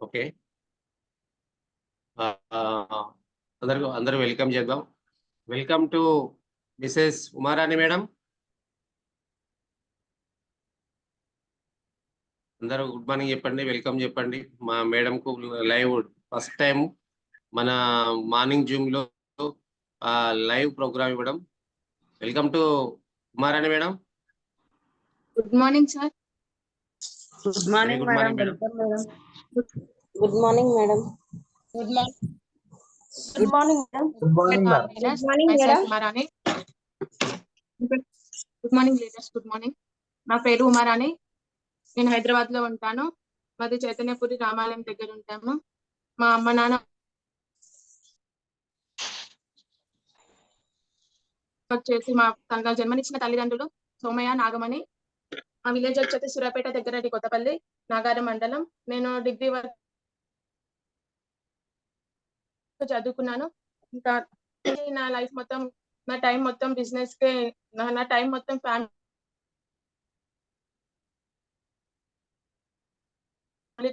Okay. అందరూ welcome చేద్దాం. Welcome to Mrs Uma Rani madam. అందరూ గుడ్ మార్నింగ్ చెప్పండి, వెల్కమ్ చెప్పండి. మా మేడంకు లైవ్ ఫస్ట్ టైం మన మార్నింగ్ జూమ్ లో లైవ్ ప్రోగ్రామ్ ఇవ్వడం. Welcome to Uma Rani madam. Good morning sir. Good morning good morning madam. Good morning madam. Good morning. Good morning madam. Good morning madam. Good morning leaders. Good morning. నా పేరు ఉమారాణి. నేను హైదరాబాద్ లో ఉంటాను. మాది చైతన్యపురి రామాలయం దగ్గర ఉంటాము. మా అమ్మ నాన్న వచ్చేసి తనగా జన్మనిచ్చిన తల్లిదండ్రులు సోమయ్య నాగమణి. మా విలేజ్ వచ్చేసి సూర్యాపేట దగ్గర కొత్తపల్లి నాగారం మండలం. నేను డిగ్రీ వరకు చదువుకున్నాను. ఇంకా నా లైఫ్ మొత్తం, నా టైం మొత్తం బిజినెస్ కే, నా టైం మొత్తం ఫ్యామిలీ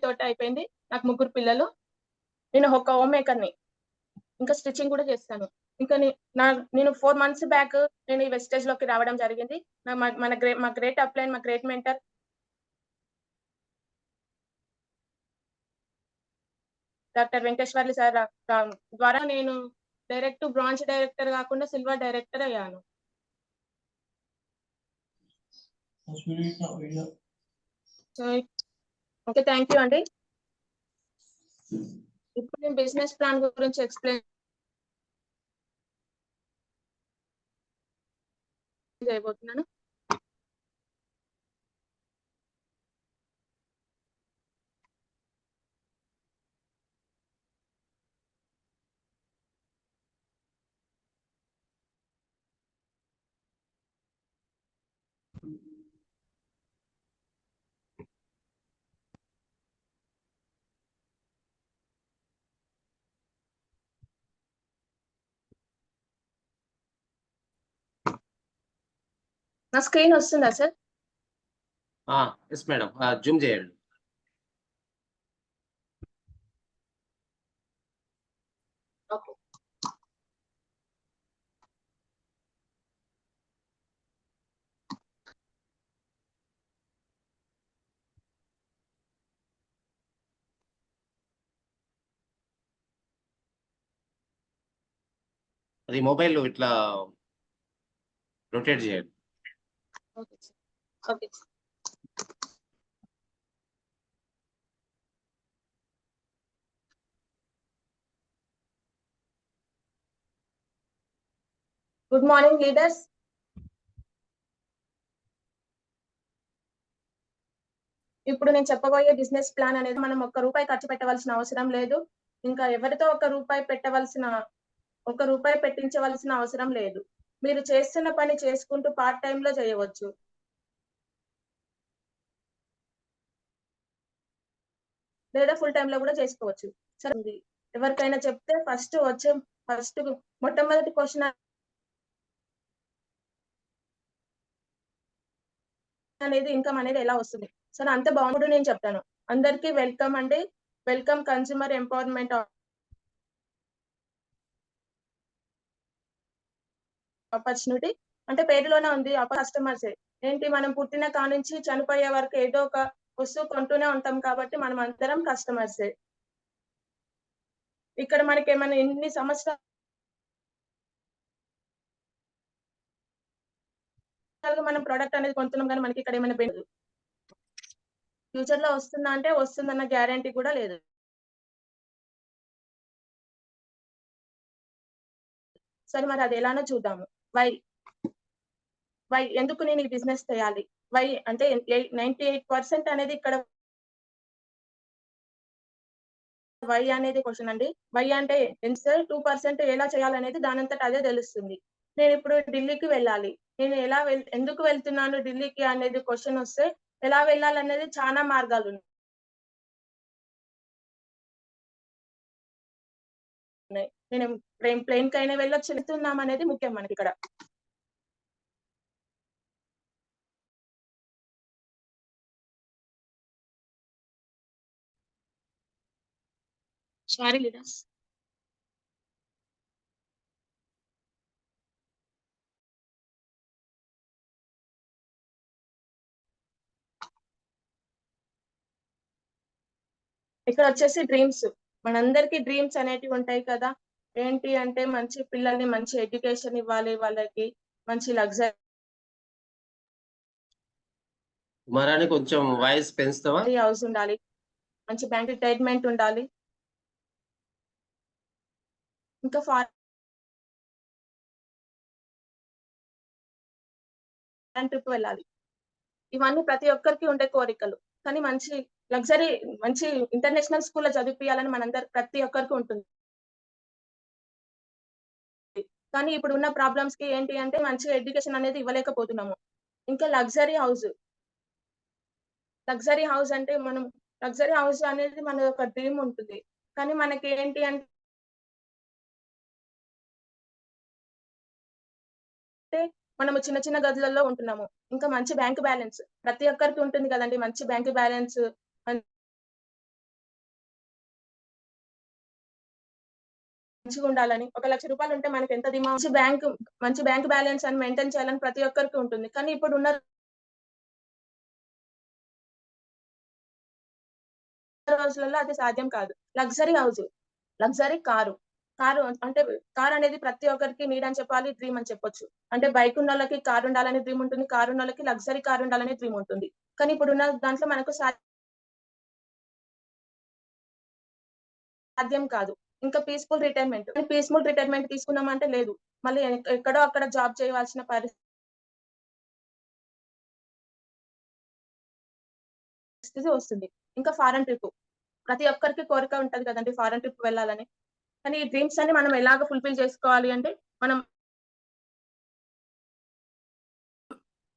తోటి అయిపోయింది. నాకు 3 పిల్లలు. నేను ఒక హోమ్ మేకర్ని, ఇంకా స్టిచ్చింగ్ కూడా చేస్తాను. ఇంకా నేను 4 months బ్యాక్ నేను ఈ వెస్టేజ్ లోకి రావడం జరిగింది. మా గ్రేట్ అప్లైన్, మా great mentor doctor Venkateshwarlu sir ద్వారా నేను డైరెక్ట్ బ్రాంచ్ డైరెక్టర్ కాకుండా సిల్వర్ డైరెక్టర్ అయ్యాను. ఓకే, థ్యాంక్ యూ అండి. ఇప్పుడు నేను బిజినెస్ ప్లాన్ గురించి ఎక్స్ప్లెయిన్ చేయబోతున్నాను. నా స్క్రీన్ వస్తుందా సార్? ఎస్ మేడం, జూమ్ చేయండి. ఓకే. అది మొబైల్ ఇట్లా రొటేట్ చేయండి. Okay sir. Okay. Good morning leaders. ఇప్పుడు నేను చెప్పబోయే బిజినెస్ ప్లాన్ అనేది మనం ₹1 ఖర్చు పెట్టవలసిన అవసరం లేదు. ఇంకా ఎవరితో ₹1 పెట్టించవలసిన అవసరం లేదు. మీరు చేస్తున్న పని చేసుకుంటూ పార్ట్ టైం లో చేయవచ్చు, లేదా ఫుల్ టైం లో కూడా చేసుకోవచ్చు. సరే, ఎవరికైనా చెప్తే ఫస్ట్ మొట్టమొదటి క్వశ్చన్ అనేది ఇన్కమ్ అనేది ఎలా వస్తుంది? సరే, అంత బాగుండు నేను చెప్తాను. అందరికీ వెల్కమ్ అండి. Welcome consumer empowerment opportunity. అంటే పేరులోనే ఉంది, కస్టమర్స్ ఏంటి, మనం పుట్టిన కానుంచి చనిపోయే వరకు ఏదో ఒక వస్తువు కొంటూనే ఉంటాం కాబట్టి మనం అందరం కస్టమర్సే. ఇక్కడ మనకి ఏమైనా ఎన్ని సంవత్సరాలుగా మనం ప్రోడక్ట్ అనేది కొంటున్నాం, కానీ మనకి ఇక్కడ ఏమైనా ఫ్యూచర్ లో వస్తుందా అంటే వస్తుందన్న గ్యారంటీ కూడా లేదు. సరే, మరి అది ఎలానో చూద్దాము. వై ఎందుకు నేను ఈ బిజినెస్ చేయాలి? వై అంటే 98% అనేది ఇక్కడ వై అనేది క్వశ్చన్ అండి. వై అంటే ఎంత సార్? 2% ఎలా చేయాలనేది దానంతట అదే తెలుస్తుంది. నేను ఇప్పుడు ఢిల్లీకి వెళ్ళాలి. నేను ఎందుకు వెళ్తున్నాను ఢిల్లీకి అనేది క్వశ్చన్ వస్తే, ఎలా వెళ్ళాలనేది చాలా మార్గాలు ఉన్నాయి. నేను ప్లేన్ కైనా వెళ్ళొచ్చు, వెళ్తున్నాం అనేది ముఖ్యం మనకి ఇక్కడ. Sorry leaders. ఇక్కడ వచ్చేసి డ్రీమ్స్. మనందరికి డ్రీమ్స్ అనేటివి ఉంటాయి కదా. ఏంటి అంటే మంచి పిల్లల్ని మంచి ఎడ్యుకేషన్ ఇవ్వాలి, వాళ్ళకి మంచి లగ్జరీ కుమారాని కొంచెం వాయిస్ పెంచుతావా? హౌస్ ఉండాలి, మంచి బ్యాంక్ రిటైర్మెంట్ ఉండాలి, ఇంకా ఫారెన్ ట్రిప్ వెళ్ళాలి. ఇవన్నీ ప్రతి ఒక్కరికి ఉండే కోరికలు. కానీ మంచి లగ్జరీ మంచి ఇంటర్నేషనల్ స్కూల్లో చదివిపియాలని మనందరికి ప్రతి ఒక్కరికి ఉంటుంది. కానీ ఇప్పుడు ఉన్న ప్రాబ్లమ్స్ కి ఏంటి అంటే మంచి ఎడ్యుకేషన్ అనేది ఇవ్వలేకపోతున్నాము. ఇంకా లగ్జరీ హౌస్ అంటే లగ్జరీ హౌస్ అనేది మన ఒక డ్రీమ్ ఉంటుంది. కానీ మనకి ఏంటి అంటే మనము చిన్న చిన్న గదులలో ఉంటున్నాము. ఇంకా మంచి బ్యాంక్ బ్యాలెన్స్ ప్రతి ఒక్కరికి ఉంటుంది కదండి. మంచి బ్యాంక్ బ్యాలెన్స్ మంచిగా ఉండాలని, 1,00,000 రూపాయలు ఉంటే మనకి ఎంత మంచి బ్యాంక్ బ్యాలెన్స్ అని మెయింటైన్ చేయాలని ప్రతి ఒక్కరికి ఉంటుంది. కానీ ఇప్పుడు ఉన్న రోజులలో అది సాధ్యం కాదు. లగ్జరీ కారు అంటే కార్ అనేది ప్రతి ఒక్కరికి నీడ్ అని చెప్పాలి, డ్రీమ్ అని చెప్పొచ్చు. అంటే బైక్ ఉన్నోళ్ళకి కార్ ఉండాలని డ్రీమ్ ఉంటుంది, కార్ ఉన్నోళ్ళకి లగ్జరీ కార్ ఉండాలని డ్రీమ్ ఉంటుంది. కానీ ఇప్పుడున్న దాంట్లో మనకు సాధ్యం కాదు. ఇంకా పీస్‌ఫుల్ రిటైర్మెంట్ తీసుకున్నామంటే లేదు. మళ్ళీ ఎక్కడో అక్కడ జాబ్ చేయవలసిన పరిస్థితి వస్తుంది. ఇంకా ఫారెన్ ట్రిప్ ప్రతి ఒక్కరికి కోరిక ఉంటది కదండీ ఫారెన్ ట్రిప్ వెళ్ళాలని. కానీ ఈ డ్రీమ్స్ అన్ని మనం ఎలాగ ఫుల్‌ఫిల్ చేసుకోవాలి అంటే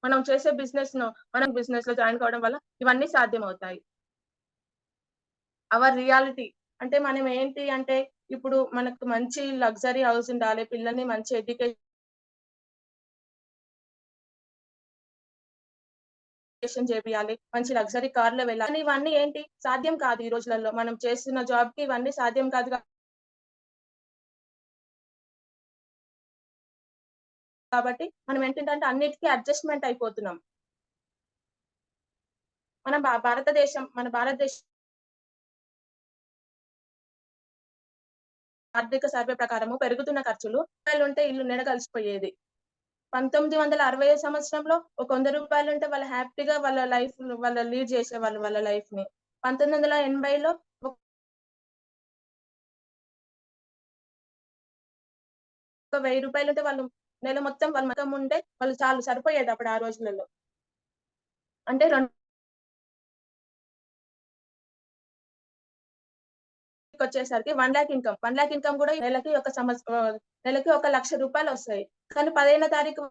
మనం చేసే బిజినెస్‌లో జాయిన్ కావడం వల్ల ఇవన్నీ సాధ్యమవుతాయి. అవర్ రియాలిటీ అంటే మనం ఏంటి అంటే ఇప్పుడు మనకు మంచి లగ్జరీ హౌస్ ఉండాలి, పిల్లల్ని మంచి ఎడ్యుకేషన్ చేపియాలి, మంచి లగ్జరీ కార్‌లో వెళ్ళాలి. కానీ ఇవన్నీ ఏంటి సాధ్యం కాదు ఈ రోజులలో. మనం చేస్తున్న జాబ్‌కి ఇవన్నీ సాధ్యం కాదు కాబట్టి మనం ఏంటంటే అన్నిటికీ అడ్జస్ట్‌మెంట్ అయిపోతున్నాం. మన భారతదేశ ఆర్థిక సర్వే ప్రకారము పెరుగుతున్న ఖర్చులు ఉంటే ఇల్లు నెడగలిసిపోయేది. 1960 సంవత్సరంలో ఒక ₹100 ఉంటే వాళ్ళు హ్యాపీగా వాళ్ళ లీడ్ చేసేవాళ్ళు వాళ్ళ లైఫ్‌ని. 1980లో ఒక ₹1000 ఉంటే వాళ్ళు నెల మొత్తం వాళ్ళ మొత్తం ఉంటే వాళ్ళు చాలు సరిపోయేది అప్పుడు ఆ రోజులలో. అంటే వచ్చేసరికి 1,00,000 ఇన్‌కమ్. 1,00,000 ఇన్‌కమ్ కూడా నెలకి నెలకి ₹1,00,000 వస్తాయి. కానీ 15వ తారీఖు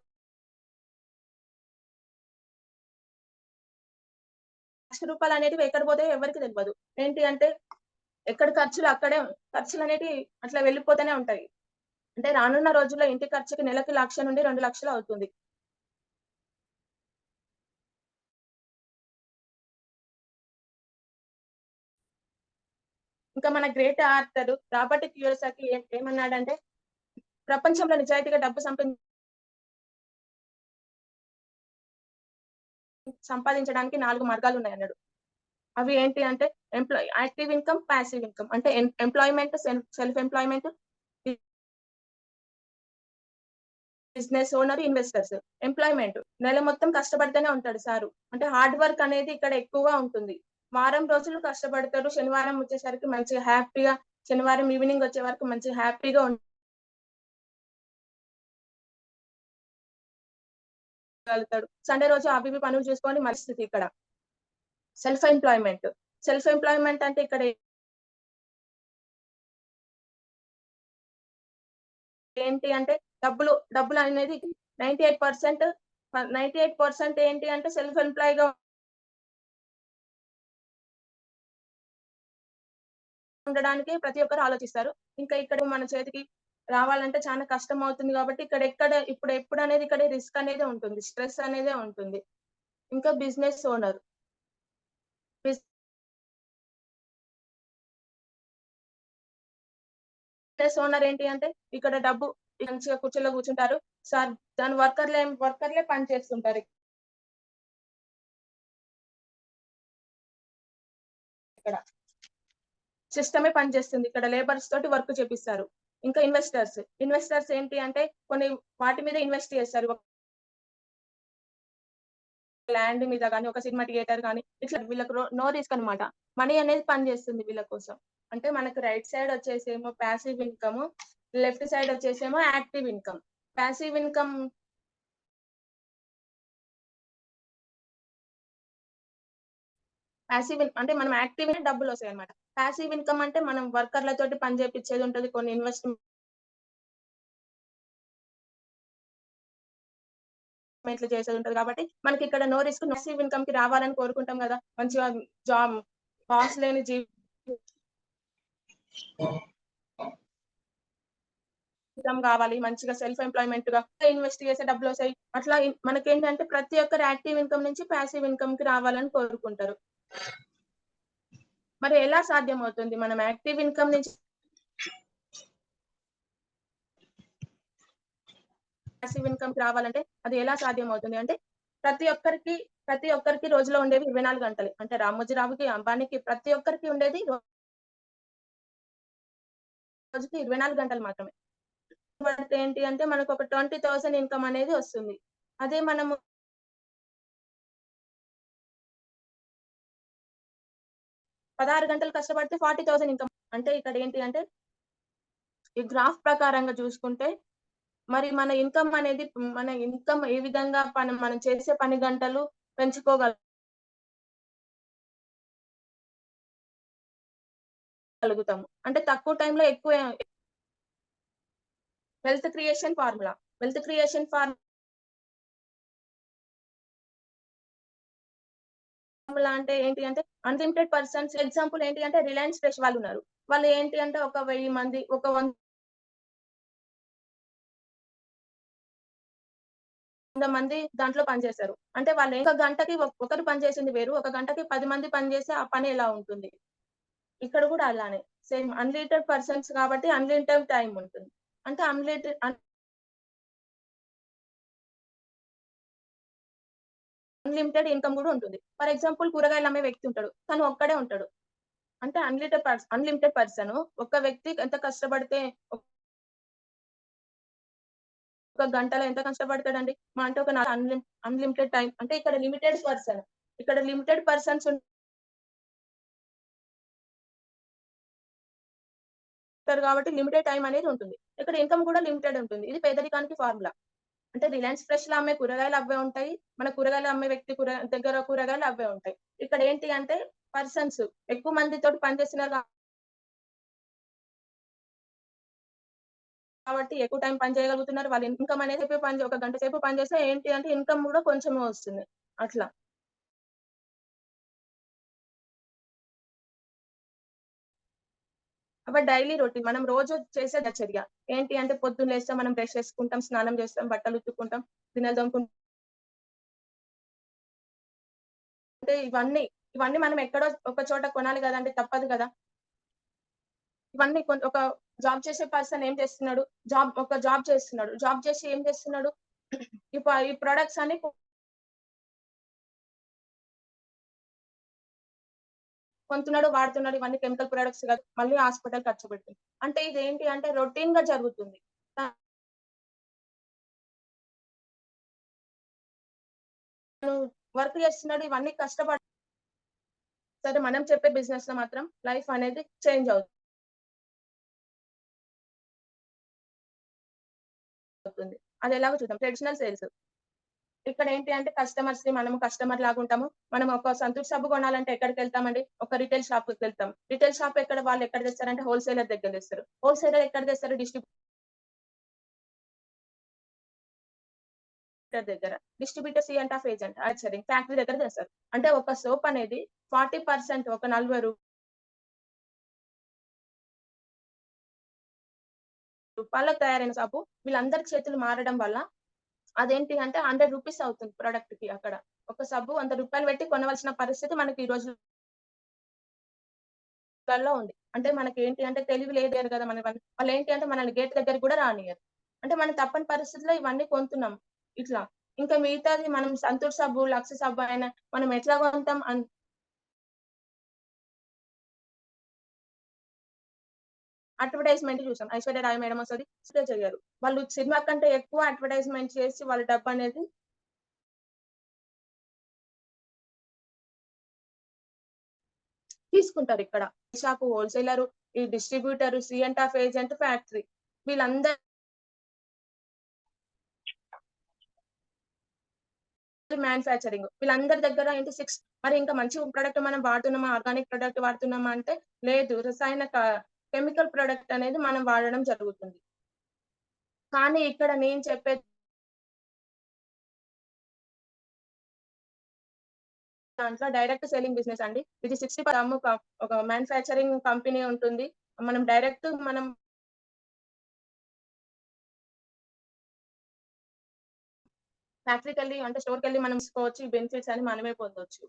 ₹1,00,000 అనేటివి ఎక్కడ పోతాయో ఎవరికీ తెలవదు. ఏంటి అంటే ఎక్కడ ఖర్చులనేటివి అట్లా వెళ్ళిపోతూనే ఉంటాయి. అంటే రానున్న రోజుల్లో ఇంటి ఖర్చుకి నెలకి 1,00,000 నుండి 2,00,000 అవుతుంది. ఇంకా మన గ్రేట్ ఆర్థర్ రాబర్ట్ కియోసాకి ఏమన్నాడంటే ప్రపంచంలో నిజాయితీగా డబ్బు సంపాదించడానికి 4 మార్గాలున్నాయన్నాడు. అవి ఏంటి అంటే యాక్టివ్ ఇన్‌కమ్, పాసివ్ ఇన్‌కమ్. అంటే employment, self employment, business owner, investors. Employment నెల మొత్తం కష్టపడితేనే ఉంటాడు సారు. అంటే హార్డ్ వర్క్ అనేది ఇక్కడ ఎక్కువగా ఉంటుంది. వారం రోజులు కష్టపడతారు. శనివారం వచ్చేసరికి మంచిగా హ్యాపీగా శనివారం ఈవినింగ్ వచ్చే వరకు మంచిగా హ్యాపీగా ఉండగలుగుతాడు. సండే రోజు అవి ఇవి పనులు చూసుకొని పరిస్థితి ఇక్కడ. సెల్ఫ్ ఎంప్లాయ్‌మెంట్ అంటే ఇక్కడ ఏంటి అంటే డబ్బులు అనేది 98% ఏంటి అంటే సెల్ఫ్ ఎంప్లాయ్‌గా ఉండడానికి ప్రతి ఒక్కరు ఆలోచిస్తారు. ఇంకా ఇక్కడ మన చేతికి రావాలంటే చాలా కష్టం అవుతుంది కాబట్టి ఎప్పుడనేది ఇక్కడ రిస్క్ అనేది ఉంటుంది. స్ట్రెస్ అనేదే ఉంటుంది. ఇంకా బిజినెస్ ఓనర్. బిజినెస్ ఓనర్ ఏంటి అంటే ఇక్కడ డబ్బు మంచిగా కుర్చీలో కూర్చుంటారు. సార్ దాని వర్కర్లే పని చేస్తుంటారు ఇక్కడ. సిస్టమే పనిచేస్తుంది. ఇక్కడ లేబర్స్ తోటి వర్క్ చేపిస్తారు. ఇంకా ఇన్వెస్టర్స్ ఏంటి అంటే కొన్ని వాటి మీద ఇన్వెస్ట్ చేస్తారు. ల్యాండ్ మీద గాని, ఒక సినిమా థియేటర్ గాని ఇట్లా వీళ్ళకి నో రిస్క్ అన్నమాట. మనీ అనేది పనిచేస్తుంది వీళ్ళ కోసం. అంటే మనకు రైట్ సైడ్ వచ్చేసేమో పాసివ్ ఇన్కమ్, లెఫ్ట్ సైడ్ వచ్చేసేమో యాక్టివ్ ఇన్కమ్. పాసివ్ ఇన్కమ్ అంటే మనం యాక్టివ్ డబ్బులు వస్తాయి అన్నమాట. పాసివ్ ఇన్కమ్ అంటే మనం వర్కర్లతోటి పని చేపించేది ఉంటది. కొన్ని ఇన్వెస్ట్మెంట్లు చేసేది ఉంటది కాబట్టి మనకి ఇక్కడ నో రిస్క్ పాసివ్ ఇన్కమ్ కి రావాలని కోరుకుంటాం కదా. మంచిగా జాబ్ బాస్ లేని జీవితం కావాలి, మంచిగా సెల్ఫ్ ఎంప్లాయ్మెంట్ గా ఇన్వెస్ట్ చేసే డబ్బులు వస్తాయి. అట్లా మనకేంటంటే ప్రతి ఒక్కరు యాక్టివ్ ఇన్కమ్ నుంచి పాసివ్ ఇన్కమ్ కి రావాలని కోరుకుంటారు. మరి ఎలా సాధ్యం అవుతుంది మనం యాక్టివ్ ఇన్కమ్ నుంచి పాసివ్ ఇన్కమ్ రావాలంటే అది ఎలా సాధ్యం అవుతుంది అంటే ప్రతి ఒక్కరికి రోజులో ఉండేవి 24 గంటలు. అంటే రామోజీరావుకి, అంబానీకి ప్రతి ఒక్కరికి ఉండేది రోజుకి 24 గంటలు మాత్రమే. ఏంటి అంటే మనకు ఒక 20,000 ఇన్కమ్ అనేది వస్తుంది. అదే మనము 16 గంటలు కష్టపడితే 40,000 ఇన్కమ్. అంటే ఇక్కడ ఏంటి అంటే ఈ గ్రాఫ్ ప్రకారంగా చూసుకుంటే మరి మన ఇన్కమ్ ఏ విధంగా మనం చేసే పని గంటలు పెంచుకోగలుగుతాము. అంటే తక్కువ టైంలో ఎక్కువ వెల్త్ క్రియేషన్ ఫార్ములా అంటే ఏంటి అంటే అన్లిమిటెడ్ పర్సన్స్. ఎగ్జాంపుల్ ఏంటి అంటే రిలయన్స్ ఫ్రెష్ వాళ్ళు ఉన్నారు. వాళ్ళు ఏంటి అంటే ఒక 1000 మంది, ఒక 100 మంది దాంట్లో పనిచేశారు. అంటే వాళ్ళు ఒక గంటకి ఒకరు పనిచేసింది వేరు, ఒక గంటకి 10 మంది పనిచేస్తే ఆ పని ఎలా ఉంటుంది. ఇక్కడ కూడా అలానే సేమ్ అన్లిమిటెడ్ పర్సన్స్ కాబట్టి అన్లిమిటెడ్ టైం ఉంటుంది. అంటే అన్లిమిటెడ్ ఇన్కమ్ కూడా ఉంటుంది. ఫర్ ఎగ్జాంపుల్ కూరగాయలు అమ్మే వ్యక్తి ఉంటాడు, తను ఒక్కడే ఉంటాడు. అంటే అన్లిమిటెడ్ పర్సన్ ఒక వ్యక్తి ఎంత కష్టపడితే ఒక గంటలో ఎంత కష్టపడతాడండి. మా అంటే ఒక అన్లిమిటెడ్ టైం. అంటే ఇక్కడ లిమిటెడ్ పర్సన్స్ ఉంటారు కాబట్టి లిమిటెడ్ టైం అనేది ఉంటుంది. ఇక్కడ ఇన్కమ్ కూడా లిమిటెడ్ ఉంటుంది. ఇది పేదరికానికి ఫార్ములా. అంటే రిలయన్స్ ఫ్రెష్ లో అమ్మే కూరగాయలు అవే ఉంటాయి, మన కూరగాయలు అమ్మే వ్యక్తి దగ్గర కూరగాయలు అవే ఉంటాయి. ఇక్కడ ఏంటి అంటే పర్సన్స్ ఎక్కువ మందితోటి పనిచేస్తున్నారు కాబట్టి ఎక్కువ టైం పని చేయగలుగుతున్నారు. వాళ్ళ ఇన్కమ్ అనేది ఒక గంట సేపు పని చేస్తే ఏంటి అంటే ఇన్కమ్ కూడా కొంచెమే వస్తుంది. అట్లా కాబట్టి డైలీ రొటీన్ మనం రోజు చేసే చర్య ఏంటి అంటే పొద్దున్న లేస్తే మనం బ్రష్ చేసుకుంటాం, స్నానం చేస్తాం, బట్టలు ఉతుక్కుంటాం, గిన్నెలు తోముకుంటాం. అంటే ఇవన్నీ మనం ఎక్కడో ఒక చోట కొనాలి కదండి, తప్పదు కదా. ఇవన్నీ ఒక జాబ్ చేసే పర్సన్ ఏం చేస్తున్నాడు, జాబ్ చేస్తున్నాడు. జాబ్ చేసి ఏం చేస్తున్నాడు, ఈ ప్రొడక్ట్స్ అన్ని కొంటున్నాడు, వాడుతున్నాడు. ఇవన్నీ కెమికల్ ప్రొడక్ట్స్ కదా, మళ్ళీ హాస్పిటల్ ఖర్చు పెడుతుంది. అంటే ఇది ఏంటి అంటే రొటీన్ గా జరుగుతుంది. వర్క్ చేస్తున్నాడు, ఇవన్నీ కష్టపడి సరే మనం చెప్పే బిజినెస్ లో మాత్రం లైఫ్ అనేది చేంజ్ అవుతుంది. అది ఎలాగో చూద్దాం. ట్రెడిషనల్ సేల్స్ ఇక్కడ ఏంటి అంటే మనం కస్టమర్ లాగా ఉంటాము. మనం ఒక సంతూర్ సబ్బు కొనాలంటే ఎక్కడికి వెళ్తామండి, ఒక రిటైల్ షాప్ కి వెళ్తాం. రిటైల్ షాప్ వాళ్ళు ఎక్కడ తెస్తారంటే హోల్సేలర్ దగ్గర తెస్తారు. హోల్సేలర్ ఎక్కడ తెస్తారు, డిస్ట్రిబ్యూటర్ దగ్గర. Distributor C and F agent factory దగ్గర తెస్తారు. అంటే ఒక సోప్ అనేది 40% ఒక 40 రూపాయలకు తయారైన సబ్బు వీళ్ళందరి చేతులు మారడం వల్ల అదేంటి అంటే 100 రూపీస్ అవుతుంది ప్రొడక్ట్ కి. అక్కడ ఒక సబ్బు 100 రూపాయలు పెట్టి కొనవలసిన పరిస్థితి మనకి ఈ రోజు లలో ఉంది. అంటే మనకేంటి అంటే తెలివి లేదు అని కదా! వాళ్ళేంటి అంటే మనల్ని గేట్ దగ్గరికి కూడా రానియ్యరు. అంటే మనం తప్పని పరిస్థితిలో ఇవన్నీ కొంటున్నాం. ఇట్లా. ఇంకా మిగతాది మనం సంతూర్ సబ్బు, లక్స్ సబ్బు అయినా మనం ఎట్లా కొంటాం అడ్వర్టైజ్‌మెంట్ చూసాం. ఐశ్వర్య రాయ్ మేడం వస్తది. అసలే చెయ్యరు. వాళ్ళు సినిమా కంటే ఎక్కువ అడ్వర్టైజ్‌మెంట్ చేసి వాళ్ళ డబ్బనేది తీసుకుంటారిక్కడ. షాపు, హోల్‌సేలరు, ఈ distributor, C and F agent, factory వీళ్ళందరూ మ్యానుఫ్యాక్చరింగ్. వీళ్ళందరి దగ్గర ఏంటి మరి ఇంకా మంచి ప్రొడక్ట్ మనం వాడుతున్నామా? ఆర్గానిక్ ప్రొడక్ట్ వాడుతున్నామా అంటే లేదు. కెమికల్ ప్రొడక్ట్ అనేది మనం వాడడం జరుగుతుంది. కానీ ఇక్కడ నేను చెప్పేది దాంట్లో డైరెక్ట్ సెల్లింగ్ బిజినెస్ అండి. ఇది 60 ఒక మ్యానుఫ్యాక్చరింగ్ కంపెనీ ఉంటుంది. మనం ఫ్యాక్టరీకెళ్ళి అంటే స్టోర్‌కెళ్ళి మనం తీసుకోవచ్చు. ఈ బెనిఫిట్స్ అని మనమే పొందొచ్చు.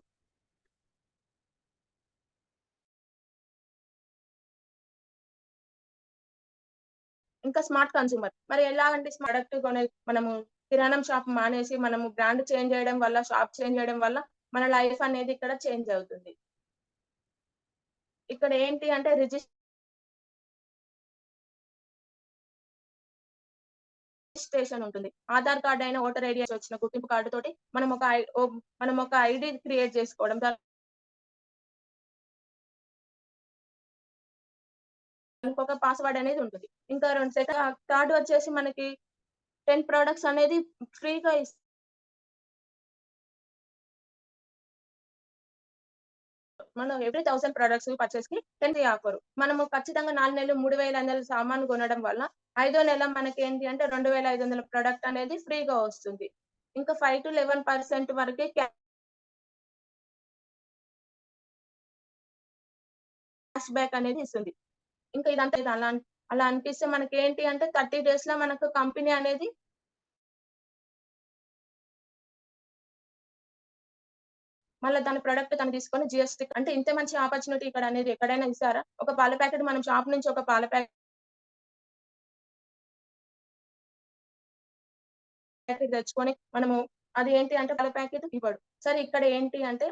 ఇంకా స్మార్ట్ కన్స్యూమర్. మరి ఎలాగంటే ప్రొడక్ట్ మనము కిరాణం షాప్ మానేసి మనము బ్రాండ్ చేంజ్ చేయడం వల్ల, షాప్ చేంజ్ చేయడం వల్ల మన లైఫ్ అనేది ఇక్కడ చేంజ్ అవుతుంది. ఇక్కడ ఏంటి అంటే రిజిస్ట్రేషన్ ఉంటుంది. ఆధార్ కార్డ్ అయినా, ఓటర్ ఐడీ వచ్చిన గుర్తింపు కార్డ్ తోటి మనం ఒక ఐడీ క్రియేట్ చేసుకోవడం. దానికొక పాస్వర్డ్ అనేది ఉంటుంది. ఇంకా థర్డ్ వచ్చేసి మనకి 10 ప్రొడక్ట్స్ అనేది ఫ్రీగా మనం ఎవ్రీ 1000 ప్రొడక్ట్స్ పర్చేస్‌కి 10 ఫ్రీ ఆఫర్. మనము ఖచ్చితంగా 4 నెలలు 3,500 సామాను కొనడం వల్ల ఐదో నెల మనకేంటి అంటే 2,500 ప్రొడక్ట్ అనేది ఫ్రీగా వస్తుంది. ఇంకా 5-11% వరకే క్యాష్ బ్యాక్ అనేది ఇస్తుంది. ఇంకా ఇదంతా అలా అనిపిస్తే మనకేంటి అంటే 30 డేస్‌లో మనకు కంపెనీ అనేది మళ్ళా దాని ప్రొడక్ట్ తను తీసుకొని జీఎస్టీ అంటే ఇంత మంచి ఆపర్చునిటీ ఇక్కడ అనేది ఎక్కడైనా ఇస్తారా? ఒక పాల ప్యాకెట్ మనం షాప్ నుంచి ఒక పాల ప్యాకెట్ తెచ్చుకొని మనము అది ఏంటి అంటే పాల ప్యాకెట్ ఇవ్వడు. సరే ఇక్కడ ఏంటి అంటే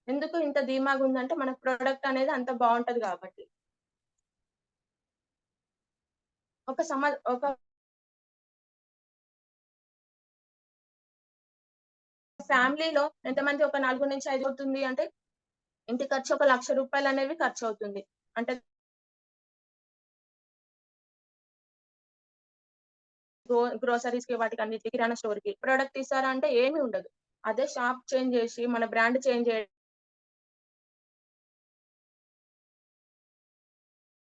ఎందుకు ఇంత ధీమాగుందంటే మన ప్రొడక్ట్ అనేది అంత బావుంటది కాబట్టి. ఒక ఫ్యామిలీలో ఎంతమంది ఒక 4-5 అవుతుంది అంటే ఇంటి ఖర్చు ఒక ₹1,00,000 అనేవి ఖర్చవుతుంది. అంటే గ్రోసరీస్‌కి వాటికన్నిటికి కిరాణా స్టోర్‌కి. ప్రొడక్ట్ ఇస్తారా అంటే ఏమి ఉండదు. అదే షాప్ చేంజ్ చేసి మన బ్రాండ్ చేంజ్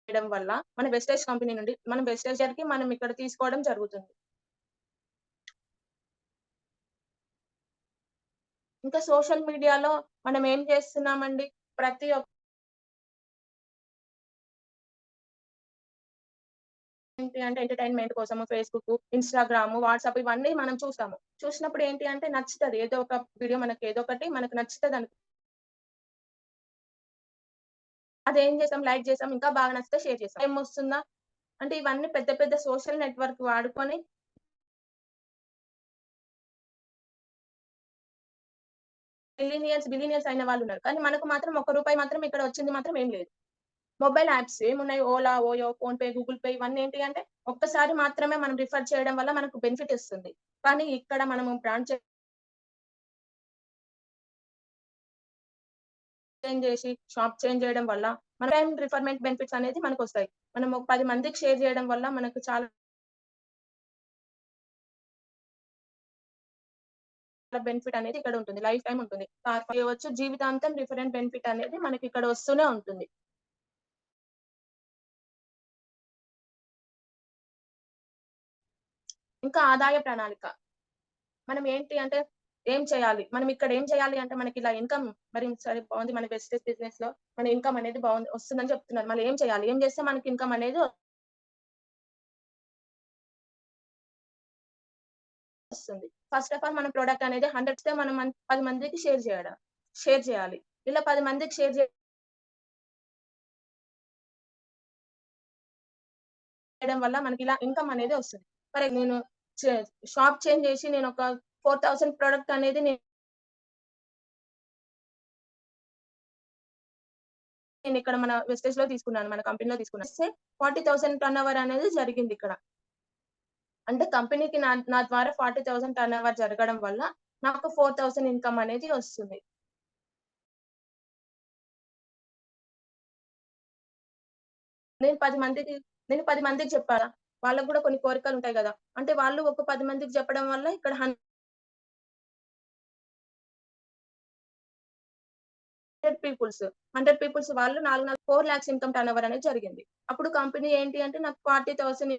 చేయడం వల్ల మన వెస్టేజ్ కంపెనీ నుండి మనం వెస్టేజర్‌కి మనం ఇక్కడ తీసుకోవడం జరుగుతుంది. ఇంకా సోషల్ మీడియాలో మనం ఏం చేస్తున్నామండి ప్రతి ఏంటి అంటే ఎంటర్‌టైన్‌మెంట్ కోసము ఫేస్‌బుక్, ఇన్‌స్టాగ్రామ్, వాట్సాప్ ఇవన్నీ మనం చూస్తాము. చూసినప్పుడు ఏంటి అంటే నచ్చుతది. ఏదో ఒక వీడియో మనకు నచ్చుతదనుకో అదేం చేసాం లైక్ చేసాం. ఇంకా బాగా నచ్చితే షేర్ చేసాం. ఏమొస్తుందా అంటే ఇవన్నీ పెద్ద పెద్ద సోషల్ నెట్‌వర్క్ వాడుకొని బిలియనియర్స్ అయిన వాళ్ళున్నారు. కానీ మనకు మాత్రం ఒక్క రూపాయి మాత్రం ఇక్కడ వచ్చింది మాత్రం ఏం లేదు. మొబైల్ యాప్స్ ఏమున్నాయి Ola, OYO, PhonePe, Google pay ఇవన్నీ ఏంటి అంటే ఒక్కసారి మాత్రమే మనం రిఫర్ చేయడం వల్ల మనకు బెనిఫిట్ ఇస్తుంది. కానీ ఇక్కడ మనము బ్రాండ్ చేంజ్ చేసి షాప్ చేంజ్ చేయడం వల్ల మన టైమ్ రిఫర్మెంట్ బెనిఫిట్స్ అనేది మనకొస్తాయి. మనం ఒక 10 మందికి షేర్ చేయడం వల్ల మనకు చాలా బెనిఫిట్ అనేది ఇక్కడ ఉంటుంది. లైఫ్ టైమ్ ఉంటుంది. చేయవచ్చు జీవితాంతం డిఫరెంట్ బెనిఫిట్ అనేది మనకి ఇక్కడ వస్తూనే ఉంటుంది. ఇంకా ఆదాయ ప్రణాళిక. మనం ఏంటి అంటే ఏం చేయాలి? మనం ఇక్కడ ఏం చేయాలి అంటే మనకి ఇలా ఇన్‌కమ్ మరి సరే బావుంది. మన వెస్టేజ్ బిజినెస్‌లో మన ఇన్‌కమ్ అనేది బావుంది. వస్తుందని చెప్తున్నారు. మళ్ళీ ఏం చేయాలి? ఏం చేస్తే మనకి ఇన్‌కమ్ అనేది వస్తుంది. ఫస్ట్ ఆఫ్ ఆల్ మన ప్రొడక్ట్ అనేది 100 ఇస్తే మనం 10 మందికి షేర్ చేయాలి. ఇలా 10 మందికి షేర్ చేయడం వల్ల మనకి ఇలా ఇన్కమ్ అనేది వస్తుంది. ఫర్ నేను షాప్ చేంజ్ చేసి నేను ఒక 4000 ప్రొడక్ట్ అనేది నేను ఇక్కడ మన వెస్టేజ్‌లో తీసుకున్నాను. మన కంపెనీలో తీసుకున్నాను. 40,000 టర్న్ ఓవర్ అనేది జరిగింది ఇక్కడ. అంటే కంపెనీకి నా ద్వారా 40,000 టర్న్ ఓవర్ జరగడం వల్ల నాకు 4,000 ఇన్కమ్ అనేది వస్తుంది. నేను 10 మందికి చెప్పాలా? వాళ్ళకి కూడా కొన్ని కోరికలు ఉంటాయి గదా! అంటే వాళ్ళు ఒక 10 మందికి చెప్పడం వల్ల ఇక్కడ 100 పీపుల్స్ వాళ్ళు 4 లాక్స్ ఇన్కమ్ టర్న్ ఓవర్ అనేది జరిగింది. అప్పుడు కంపెనీ ఏంటి అంటే నాకు 40,000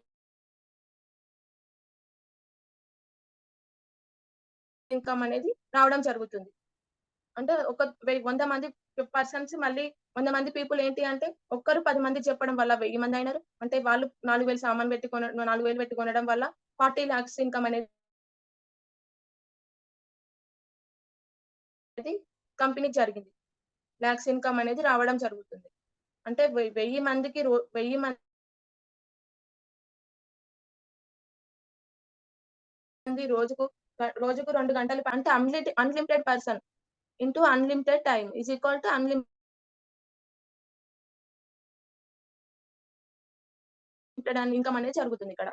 ఇన్కమ్ అనేది రావడం జరుగుతుంది. అంటే 100 మంది పర్సన్స్ మళ్ళీ 100 మంది పీపుల్ ఏంటి అంటే ఒక్కరు 10 మందికి చెప్పడం వల్ల 1000 మంది అయినారు. అంటే వాళ్ళు 4,000 సామాను పెట్టి 4,000 పెట్టి కొనడం వల్ల 40 లాక్స్ ఇన్కమ్ అనేది కంపెనీకి జరిగింది. లాక్స్ ఇన్కమ్ అనేది రావడం జరుగుతుంది. అంటే 1000 మందికి 1000 మంది రోజుకు 2 గంటలు అంటే unlimited person into unlimited time is equal to unlimited income అనేది జరుగుతుంది ఇక్కడ.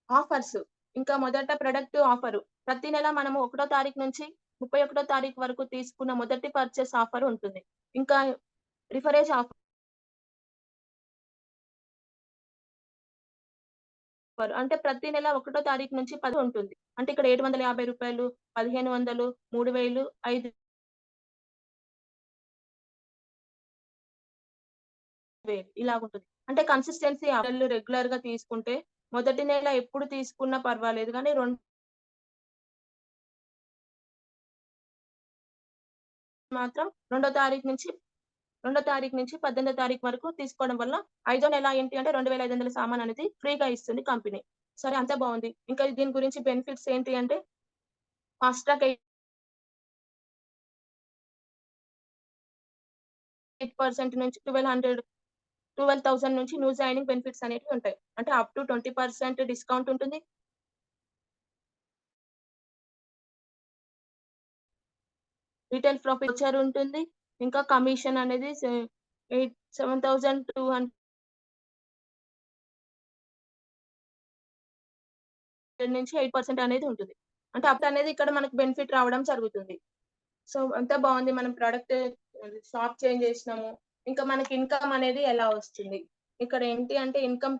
ఆఫర్స్ ఇంకా మొదట ప్రొడక్ట్ ఆఫరు. ప్రతి నెల మనము 1 తారీఖు నుంచి 31 తారీఖు వరకు తీసుకున్న మొదటి పర్చేస్ ఆఫర్ ఉంటుంది. ఇంకా రిఫరేజ్ ఆఫర్ అంటే ప్రతి నెల 1 తారీఖు నుంచి 10 ఉంటుంది. అంటే ఇక్కడ రూ. 750, 1,500, 3,000, 5,000 ఇలాగుంటుంది. అంటే కన్సిస్టెన్సీ రెగ్యులర్‌గా తీసుకుంటే మొదటి నెల ఎప్పుడు తీసుకున్నా పర్వాలేదు గానీ మాత్రం రెండో తారీఖు నుంచి 18వ తారీఖు వరకు తీసుకోవడం వల్ల ఐదో నెల ఏంటి అంటే 2,500 సామాను అనేది ఫ్రీగా ఇస్తుంది కంపెనీ. సరే అంతా బావుంది. ఇంకా దీని గురించి బెనిఫిట్స్ ఏంటి అంటే ఫాస్ట్ ట్రాక్ 8% నుంచి 12,000 నుంచి న్యూ జాయినింగ్ బెనిఫిట్స్ అనేటివి ఉంటాయి. అంటే అప్ టు 20% డిస్కౌంట్ ఉంటుంది. రిటైల్ ప్రాఫిట్ వోచర్ ఉంటుంది. ఇంకా కమిషన్ అనేది 7,200 నుంచి 8% అనేది ఉంటుంది. అంటే అప్పుడు అనేది ఇక్కడ మనకు బెనిఫిట్ రావడం జరుగుతుంది. సో అంతా బావుంది. మనం ప్రొడక్ట్ షాప్ చేంజ్ చేసినాము. ఇంకా మనకి ఇన్కమ్ అనేది ఎలా వస్తుంది? ఇక్కడ ఏంటి అంటే ఇన్కమ్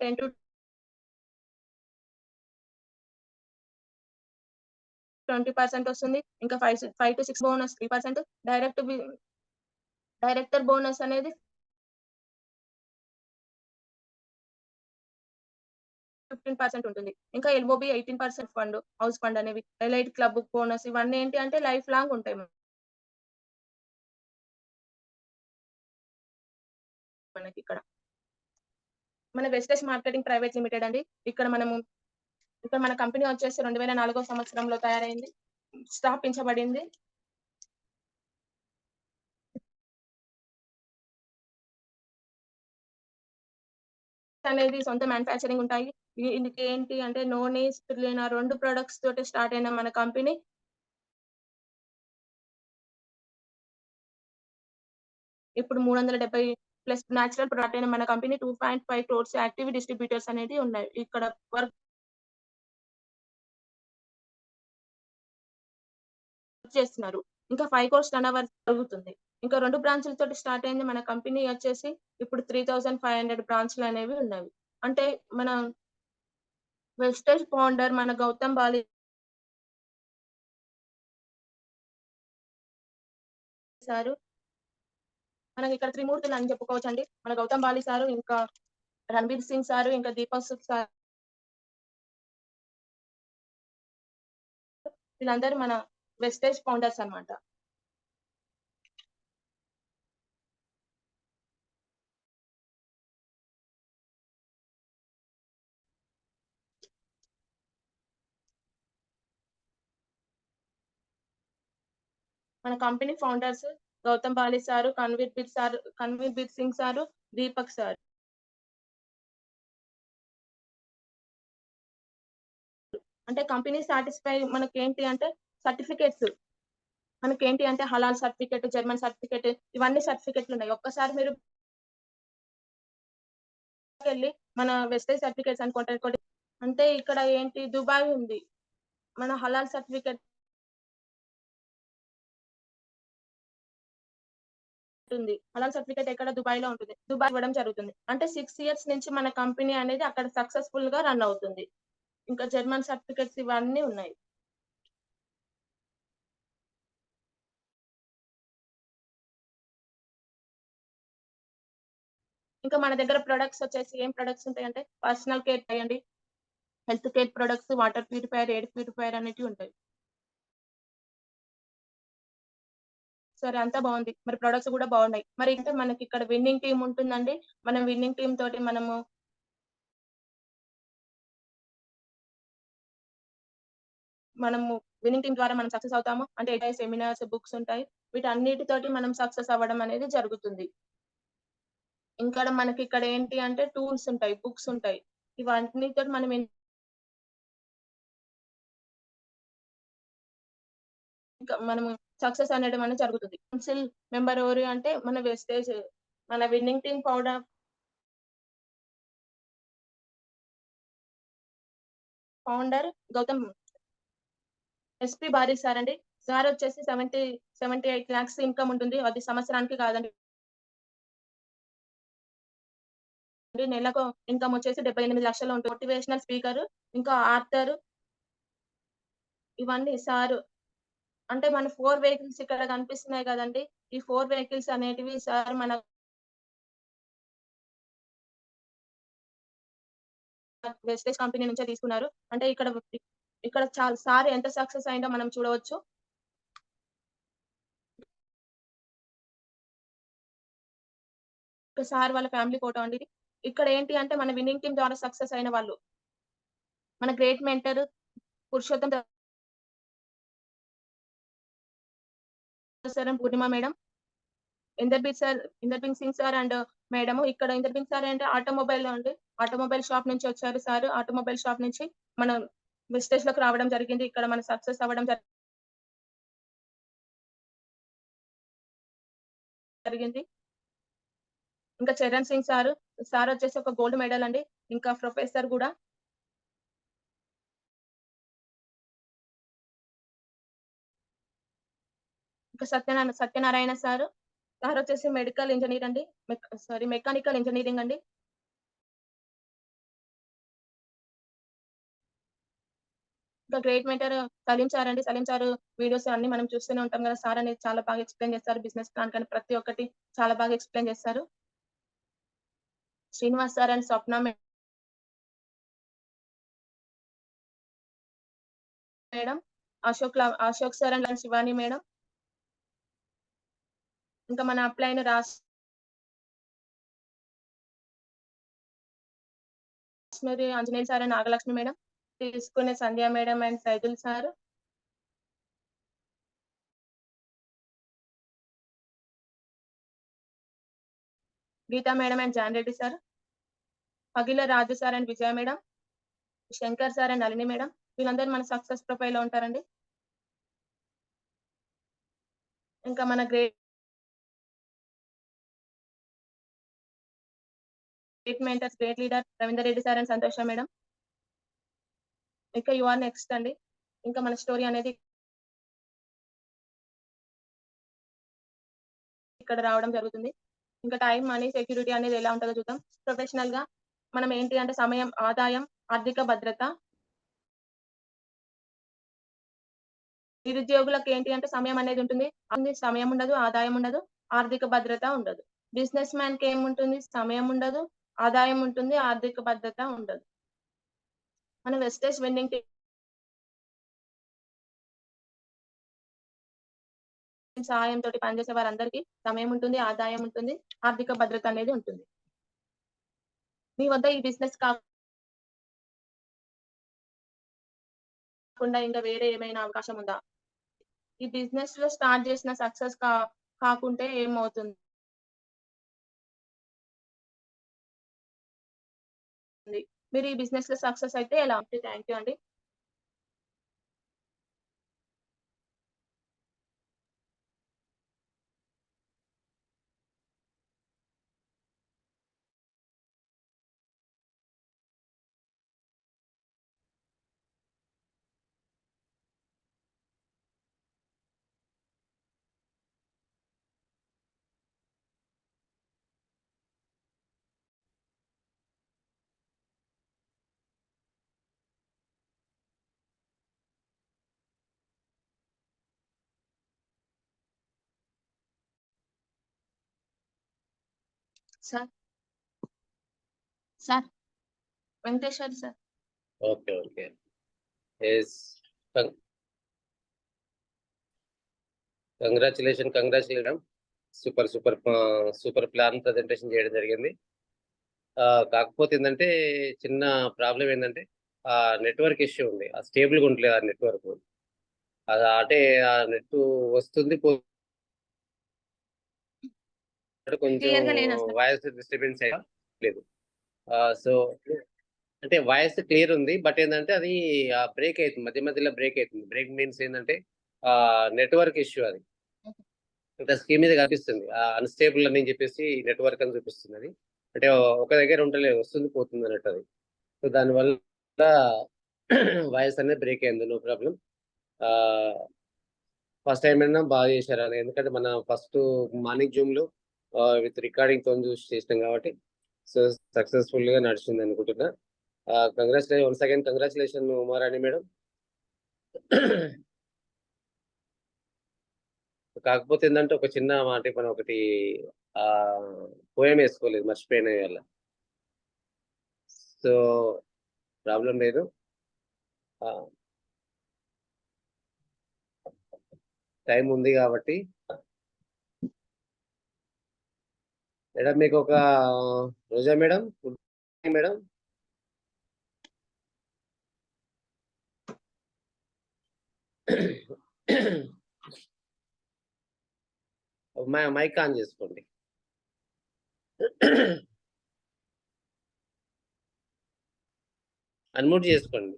10-20% వస్తుంది. ఇంకా 5-6 బోనస్ 3%. డైరెక్టర్ బోనస్ అనేది 15% ఉంటుంది. ఇంకా ఎల్ఓబి 18% హౌస్ ఫండ్ అనేవి, ఎలైట్ క్లబ్ బోనస్ ఇవన్నీ ఏంటి అంటే లైఫ్ లాంగ్ ఉంటాయి మనకిక్కడ. మన వెస్టేజ్ మార్కెటింగ్ ప్రైవేట్ లిమిటెడ్ అండి. ఇక్కడ మన కంపెనీ వచ్చేసి 2004 సంవత్సరంలో తయారైంది. స్థాపించబడింది. అనేది సొంత మ్యానుఫ్యాక్చరింగ్ ఉంటాయి. దీనికి ఏంటి అంటే నూనె, స్పిరులినా 2 ప్రొడక్ట్స్ తోటి స్టార్ట్ అయిన మన కంపెనీ ఇప్పుడు 370 ప్లస్ నేచురల్ ప్రొడక్ట్ అయిన మన కంపెనీ 2.5 క్రోర్స్ యాక్టివ్ డిస్ట్రిబ్యూటర్స్ అనేది ఉన్నాయి. ఇక్కడ వర్క్ చేస్తున్నారు. ఇంకా 5 క్రోర్స్ టర్నోవర్ జరుగుతుంది. ఇంకా 2 బ్రాంచ్‌లతోటి స్టార్ట్ అయింది మన కంపెనీ వచ్చేసి ఇప్పుడు 3,500 బ్రాంచ్‌లు అనేవి ఉన్నవి. అంటే మన వెస్టేజ్ ఫౌండర్ మన గౌతమ్ బాలి సారు. మనకి ఇక్కడ త్రిమూర్తులు అని చెప్పుకోవచ్చండి. మన గౌతమ్ బాలి సారు, ఇంకా రణబీర్ సింగ్ సారు, ఇంకా దీపక్ సుఖ్ సార్ వీళ్ళందరూ మన వెస్టేజ్ ఫౌండర్స్ అన్నమాట. మన company founders Gautam Bali sir, Kanwar Bir Singh sir, Deepak sir. అంటే కంపెనీ సాటిస్ఫై మనకేంటి అంటే సర్టిఫికేట్స్. మనకేంటి అంటే హలాల్ సర్టిఫికేట్, జర్మన్ సర్టిఫికేట్ ఇవన్నీ సర్టిఫికేట్లు ఉన్నాయి. ఒక్కసారి మీరు వెళ్లి మన వెస్టేజ్ సర్టిఫికేట్స్ అని కొట్టండి. అంటే ఇక్కడ ఏంటి దుబాయ్ ఉంది. మన హలాల్ సర్టిఫికేట్ ఉంది. హలాల్ సర్టిఫికేట్ ఎక్కడ దుబాయ్‌లో ఉంటుంది. దుబాయ్ ఇవ్వడం జరుగుతుంది. అంటే 6 ఇయర్స్ నుంచి మన కంపెనీ అనేది అక్కడ సక్సెస్‌ఫుల్‌గా రన్ అవుతుంది. ఇంకా జర్మన్ సర్టిఫికేట్స్ ఇవన్నీ ఉన్నాయి. ఇంకా మన దగ్గర ప్రొడక్ట్స్ వచ్చేసి ఏం ప్రొడక్ట్స్ ఉంటాయంటే పర్సనల్ కేర్ ఉంటాయండి. Health care products, water purifier, air purifier అనేటివి ఉంటాయి. సరే అంతా బావుంది. మరి ప్రొడక్ట్స్ కూడా బాగున్నాయి. మరి అంటే మనకి ఇక్కడ విన్నింగ్ టీమ్ ఉంటుందండి. మనం విన్నింగ్ టీమ్ తోటి మనము విన్నింగ్ టీమ్ ద్వారా మనం సక్సెస్ అవుతాము. అంటే సెమినార్స్, బుక్స్ ఉంటాయి. వీటన్నిటితోటి మనం సక్సెస్ అవ్వడం అనేది జరుగుతుంది. ఇంకా మనకి ఇక్కడ ఏంటి అంటే టూల్స్ ఉంటాయి, బుక్స్ ఉంటాయి. ఇవన్నితోటి మనం ఇంకా మనము సక్సెస్ అనడం అనేది జరుగుతుంది. కౌన్సిల్ మెంబర్ ఎవరు అంటే మన వెస్టేజ్ మన winning team founder Gautam SP Bari sir అండి. సార్ వచ్చేసి 78 లాక్స్ ఇన్‌కమ్ ఉంటుంది. అది సంవత్సరానికి కాదండి. నెలకు ఇన్‌కమ్ వచ్చేసి 78 లక్షలు ఉంటుంది. మోటివేషనల్ స్పీకర్, ఇంకా ఆథర్ ఇవన్నీ సార్ అంటే మన 4 వెహికల్స్ ఇక్కడ కనిపిస్తున్నాయి కదండీ! ఈ 4 వెహికల్స్ అనేటివి సార్ మన వెస్టేజ్ కంపెనీ నుంచే తీసుకున్నారు. అంటే ఇక్కడ సార్ ఎంత సక్సెస్ అయిందో మనం చూడవచ్చు. సార్ వాళ్ళ ఫ్యామిలీ ఫోటో అండి ఇది. ఇక్కడ ఏంటి అంటే మన విన్నింగ్ టీమ్ ద్వారా సక్సెస్ అయిన వాళ్ళు. మన great mentor Purushottam sir and Purnima madam, Inderbir Singh sir and madam. ఇక్కడ ఇందర్బీర్ సార్ అంటే ఆటోమొబైల్ షాప్ నుంచి వచ్చారు సార్. ఆటోమొబైల్ షాప్ నుంచి మన వెస్టేజ్ లోకి రావడం జరిగింది. ఇక్కడ మన సక్సెస్ అవ్వడం జరిగింది. ఇంకా చరణ్ సింగ్ సార్ వచ్చేసి ఒక గోల్డ్ మెడల్ అండి. ఇంకా ప్రొఫెసర్ కూడా. ఇంకా సత్యనారాయణ సార్ వచ్చేసి మెడికల్ ఇంజినీర్ అండి. మెకానికల్ ఇంజినీరింగ్ అండి. ఇంకా గ్రేట్ మెంటర్ సలీం సార్ అండి. సలీం సార్ వీడియోస్ అన్ని మనం చూస్తూనే ఉంటాం కదా! సార్ అనేది చాలా బాగా ఎక్స్‌ప్లెయిన్ చేస్తారు. బిజినెస్ ప్లాన్ కానీ ప్రతి ఒక్కటి చాలా బాగా ఎక్స్‌ప్లెయిన్ చేస్తారు. Srinivas sir and Swapna madam, Ashok sir and Shivani madam. ఇంకా మన upline Rashmari Anjaneyulu sir and Nagalakshmi madam. తీసుకునే Sandhya madam and Saidul sir. Geeta madam and John Reddy sir. Pagila Raju sir and Vijaya madam. Shankar sir and Nalini madam. వీళ్ళందరూ మన సక్సెస్ ప్రొఫైల్ లో ఉంటారండి. ఇంకా మన great mentors, great leader Ravinder Reddy sir and Santosha madam. ఇంకా యు ఆర్ నెక్స్ట్ అండి. ఇంకా మన స్టోరీ అనేది ఇక్కడ రావడం జరుగుతుంది. ఇంకా టైం, మనీ, సెక్యూరిటీ అనేది ఎలా ఉంటుందో చూద్దాం. ప్రొఫెషనల్ గా మనం ఏంటి అంటే సమయం, ఆదాయం, ఆర్థిక భద్రత. నిరుద్యోగులకు ఏంటి అంటే సమయం అనేది ఉంటుంది. సమయం ఉండదు, ఆదాయం ఉండదు, ఆర్థిక భద్రత ఉండదు. బిజినెస్ మ్యాన్ కి ఏముంటుంది? సమయం ఉండదు, ఆదాయం ఉంటుంది, ఆర్థిక భద్రత ఉండదు. మన వెస్టేజ్ విన్నింగ్ టీమ్ సహాయంతో పనిచేసే వారందరికీ సమయం ఉంటుంది, ఆదాయం ఉంటుంది, ఆర్థిక భద్రత అనేది ఉంటుంది. మీ వద్ద ఈ బిజినెస్ కాకుండా ఇంకా వేరే ఏమైనా అవకాశం ఉందా? ఈ బిజినెస్ లో స్టార్ట్ చేసిన సక్సెస్ కాకుంటే ఏమవుతుంది? మీరు ఈ బిజినెస్ లో సక్సెస్ అయితే ఎలా? థ్యాంక్ యూ అండి. Sir sir Venkateshwar sir. Okay okay. Yes. Congratulation. Super plan presentation చేయడం జరిగింది. కాకపోతే ఏంటంటే చిన్న ప్రాబ్లం ఏంటంటే ఆ నెట్వర్క్ ఇష్యూ ఉంది. ఆ స్టేబుల్గా ఉండలేదు ఆ నెట్వర్క్. అది అంటే ఆ నెట్ వస్తుంది కొంచెం Clear గా లేనా సార్? వాయిస్ డిస్టర్బెన్స్ లేదు. సో అంటే వాయిస్ క్లియర్ ఉంది, బట్ ఏంటంటే అది బ్రేక్ అవుతుంది, మధ్యలో బ్రేక్ అవుతుంది. బ్రేక్ మీన్స్ ఏంటంటే నెట్వర్క్ ఇష్యూ. అది ఇంకా స్క్రీన్ మీద కనిపిస్తుంది అన్స్టేబుల్ అని చెప్పేసి నెట్వర్క్ అని చూపిస్తుంది. అది అంటే ఒక దగ్గర ఉండలేదు, వస్తుంది పోతుంది అన్నట్టు. అది సో దానివల్ల వాయిస్ అనేది బ్రేక్ అయింది. No problem. ఫస్ట్ టైం అయినా బాగా చేశారు అని, ఎందుకంటే మన ఫస్ట్ మార్నింగ్ జూమ్ లో విత్ రికార్డింగ్ తో చూసి చేసినాం కాబట్టి సో సక్సెస్ఫుల్ గా నడిచింది అనుకుంటున్నా. Congratulation Uma Rani madam. కాకపోతే ఏంటంటే ఒక చిన్న మాట మనం ఒకటి పోయం వేసుకోలేదు, మర్చిపోయిన వల్ల. సో ప్రాబ్లం లేదు. టైం ఉంది కాబట్టి మేడం మీకు ఒక Roja madam, good morning madam. Mike on చేసుకోండి. అన్మ్యూట్ చేసుకోండి.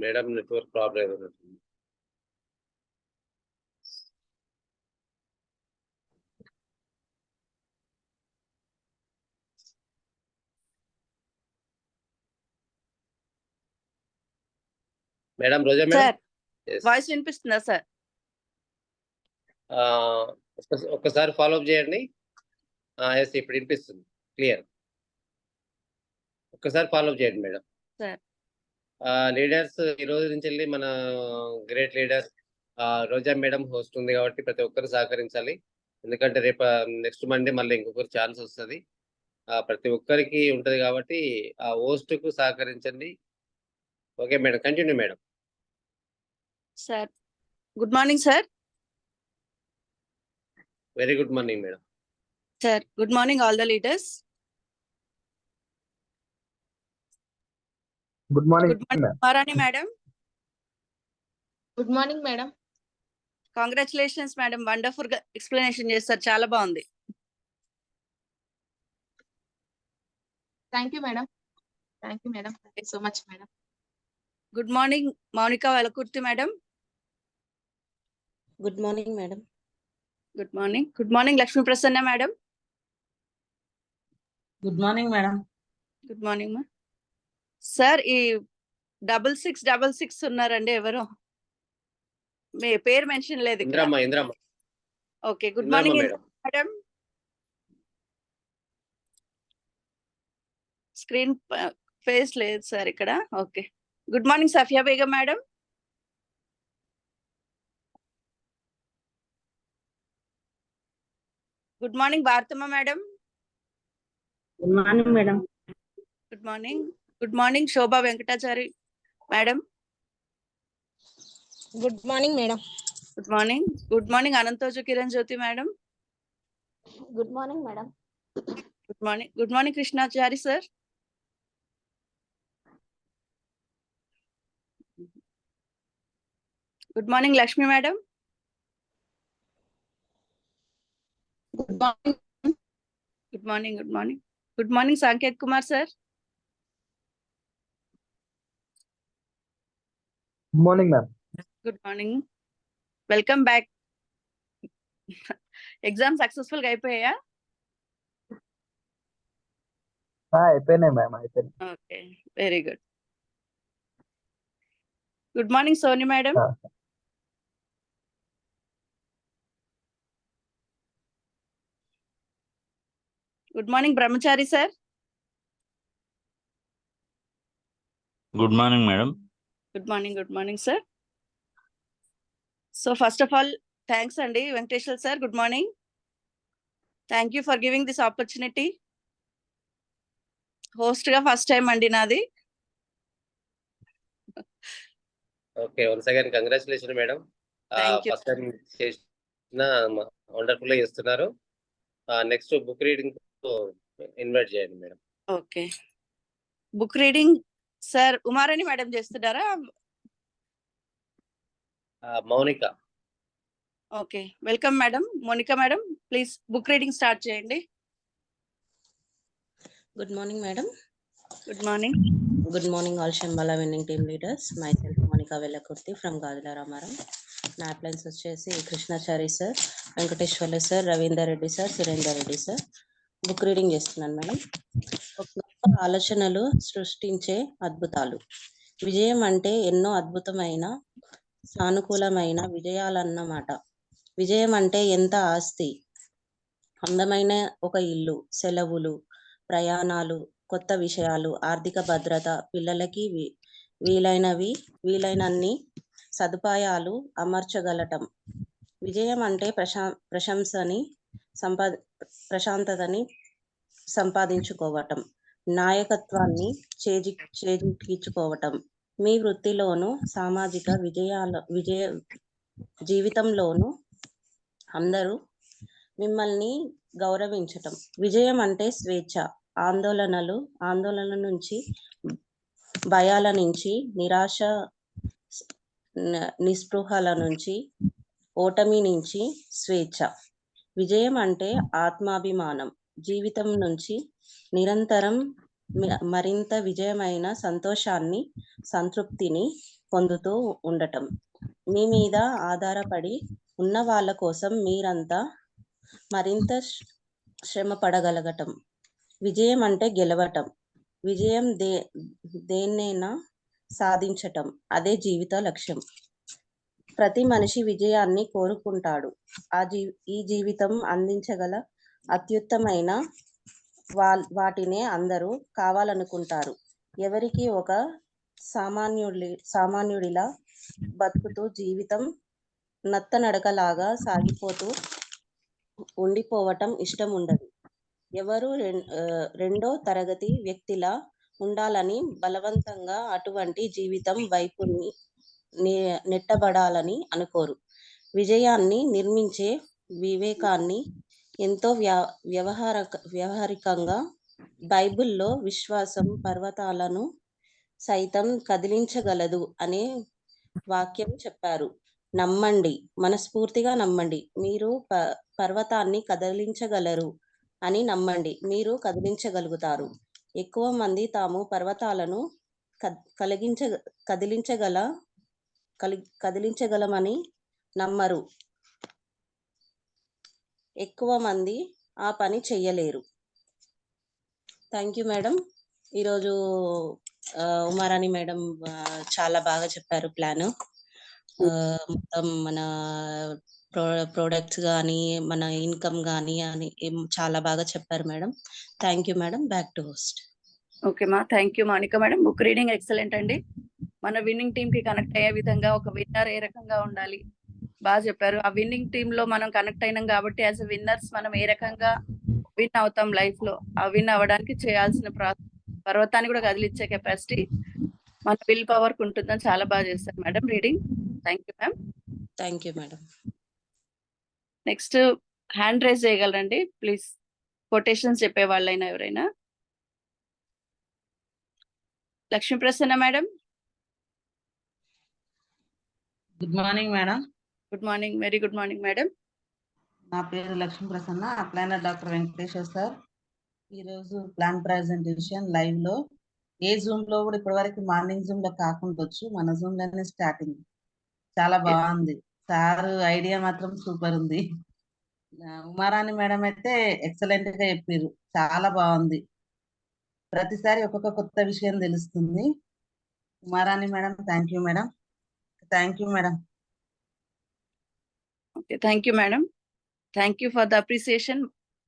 మేడం నెట్వర్క్ ప్రాబ్లం ఏదైనా madam Roja madam. Sir voice వినిపిస్తుందా సార్? ఒక్కసారి ఫాలో అప్ చేయండి. ఎస్, ఇప్పుడు వినిపిస్తుంది క్లియర్. ఒక్కసారి ఫాలో అప్ చేయండి మేడం. సార్ లీడర్స్ ఈ రోజు నుంచి వెళ్ళి మన great leader Roja madam host ఉంది కాబట్టి ప్రతి ఒక్కరు సహకరించాలి. ఎందుకంటే రేపు నెక్స్ట్ మండే మళ్ళీ ఇంకొకరు ఛాన్స్ వస్తుంది. ప్రతి ఒక్కరికి ఉంటది కాబట్టి ఆ హోస్ట్ కు సహకరించండి. Okay madam, continue madam. Sir good morning sir. Very good morning madam. Sir good morning all the leaders. Good morning good morning Umarani madam. Good morning madam. Congratulations madam, wonderful గా explanation చేస్తారు, చాలా బాగుంది. Thank you madam. Thank you madam. Thank you so much madam. Good morning Mounika Velakurthi madam. Good morning madam. Good morning. Good morning Lakshmi Prasanna madam. Good morning madam. Good morning మా. Sir ఈ 6666 ఉన్నారండి, ఎవరు మీ పేరు మెన్షన్ లేదు ఇక్కడ. Indramma. Okay, good morning madam. Madam. Screen face లేదు sir ఇక్కడ. Okay, good morning Safiya Begum madam. Good morning Bharathamma madam. Good morning madam. Good morning. Good morning Shobha Venkatachari madam. Good morning madam. Good morning. Good morning Ananthoju Kiran Jyothi madam. Good morning madam. Good morning. Good morning Krishnachari sir. Good morning Lakshmi madam. Good morning. Good morning. Good morning. Good morning Sanket Kumar sir. Good morning ma'am. Good morning. Welcome back. Exam successful గా అయిపోయా? అయిపోయినాయి ma'am, అయిపోయినాయి. Okay, very good. Good morning Soni madam. Good morning Brahmachari sir. Good morning, madam. Good morning, sir. So first of all, thanks Andy Venkateshwar sir. Good morning. Thank you for giving this opportunity. Host ga first time Andy nadi. Okay, once again congratulation madam. Thank you. First time చేసిన wonderful గా చేస్తున్నారు. Next book reading invite చేయండి madam. Okay. Book reading, sir. Umarani madam చేస్తున్నారా? Mounika. Okay. Welcome madam. Monica madam, please book reading start చేయండి. Good morning, madam. Good morning. Good morning, all Shambhala winning team leaders. Myself, Monica Vellakurti from Gadula Ramaram. నా appliances వచ్చేసి Krishnachari sir, Venkateswarlu sir, Ravinder Reddy sir, Surender Reddy sir. Book reading చేస్తున్నాను madam. గొప్ప ఆలోచనలు సృష్టించే అద్భుతాలు. విజయం అంటే ఎన్నో అద్భుతమైన సానుకూలమైన విజయాలన్నమాట. విజయం అంటే ఎంత ఆస్తి, అందమైన ఒక ఇల్లు, సెలవులు, ప్రయాణాలు, కొత్త విషయాలు, ఆర్థిక భద్రత, పిల్లలకి వీలైనన్ని సదుపాయాలు అమర్చగలటం. విజయం అంటే ప్రశంసని ప్రశాంతతని సంపాదించుకోవటం, నాయకత్వాన్ని చేజిక్కించుకోవటం. మీ వృత్తిలోను సామాజిక జీవితంలోను అందరూ మిమ్మల్ని గౌరవించటం. విజయం అంటే స్వేచ్ఛ, ఆందోళన నుంచి, భయాల నుంచి, నిరాశ నిస్పృహల నుంచి, ఓటమి నుంచి స్వేచ్ఛ. విజయం అంటే ఆత్మాభిమానం, జీవితం నుంచి నిరంతరం మరింత విజయమైన సంతోషాన్ని, సంతృప్తిని పొందుతూ ఉండటం. మీ మీద ఆధారపడి ఉన్న వాళ్ళ కోసం మీరంతా మరింత శ్రమ పడగలగటం. విజయం అంటే గెలవటం. విజయం దేన్నైనా సాధించటం, అదే జీవిత లక్ష్యం. ప్రతి మనిషి విజయాన్ని కోరుకుంటాడు. ఈ జీవితం అందించగల అత్యుత్తమైన వాటినే అందరూ కావాలనుకుంటారు. ఎవరికి ఒక సామాన్యుడిలా బతుకుతూ జీవితం నత్తనడకలాగా సాగిపోతూ ఉండిపోవటం ఇష్టం ఉండదు. ఎవరు రెండో తరగతి వ్యక్తిలా ఉండాలని బలవంతంగా అటువంటి జీవితం వైపు నెట్టబడాలని అనుకోరు. విజయాన్ని నిర్మించే వివేకాన్ని ఎంతో వ్యవహారికంగా బైబిల్లో విశ్వాసం పర్వతాలను సైతం కదిలించగలదు అనే వాక్యం చెప్పారు. నమ్మండి, మనస్ఫూర్తిగా నమ్మండి, మీరు పర్వతాన్ని కదిలించగలరు అని నమ్మండి, మీరు కదిలించగలుగుతారు. ఎక్కువ మంది తాము పర్వతాలను కదిలించగలమని నమ్మరు. ఎక్కువ మంది ఆ పని చెయ్యలేరు. Thank you madam. ఈరోజు ఉమారాణి మేడం చాలా బాగా చెప్పారు ప్లాన్. మొత్తం మన ప్రోడక్ట్స్ కానీ, మన ఇన్కమ్ కానీ అని చాలా బాగా చెప్పారు madam. Thank you madam. Back to host. Okay మా, thank you Mounika madam. Book reading excellent అండి. మన విన్నింగ్ టీమ్ కి కనెక్ట్ అయ్యే విధంగా ఒక విన్నర్ ఏ రకంగా ఉండాలి బాగా చెప్పారు. ఆ విన్నింగ్ టీమ్ లో మనం కనెక్ట్ అయినాం కాబట్టి యాజ్ ఎ విన్నర్స్ మనం ఏ రకంగా విన్ అవుతాం లైఫ్ లో, ఆ విన్ అవ్వడానికి చేయాల్సిన పర్వతాన్ని కూడా కదిలిచ్చే కెపాసిటీ మన విల్ పవర్ కు ఉంటుందని చాలా బాగా చేస్తారు madam reading. Thank you ma'am. Thank you madam. Next hand raise చేయగలరండి ప్లీజ్, కొటేషన్స్ చెప్పే వాళ్ళైనా ఎవరైనా. Lakshmi Prasanna madam. Good morning madam. Good morning, very good morning madam. నా పేరు లక్ష్మీ ప్రసన్న, అప్లైనర్ డాక్టర్ వెంకటేశ్వర్ సార్. ఈరోజు ప్లాన్ ప్రెజెంటేషన్ లైవ్ లో, ఏ జూమ్ లో కూడా ఇప్పటివరకు మార్నింగ్ జూమ్ లో కాకుండా వచ్చు, మన జూమ్ లోనే స్టార్టింగ్. చాలా బాగుంది సార్, ఐడియా మాత్రం సూపర్ ఉంది. ఉమారాణి మేడం అయితే ఎక్సలెంట్ గా చెప్పారు, చాలా బాగుంది. ప్రతిసారి ఒక్కొక్క కొత్త విషయం తెలుస్తుంది. Uma Rani madam thank you madam. Thank you madam. Okay, thank you madam. Thank you for the appreciation.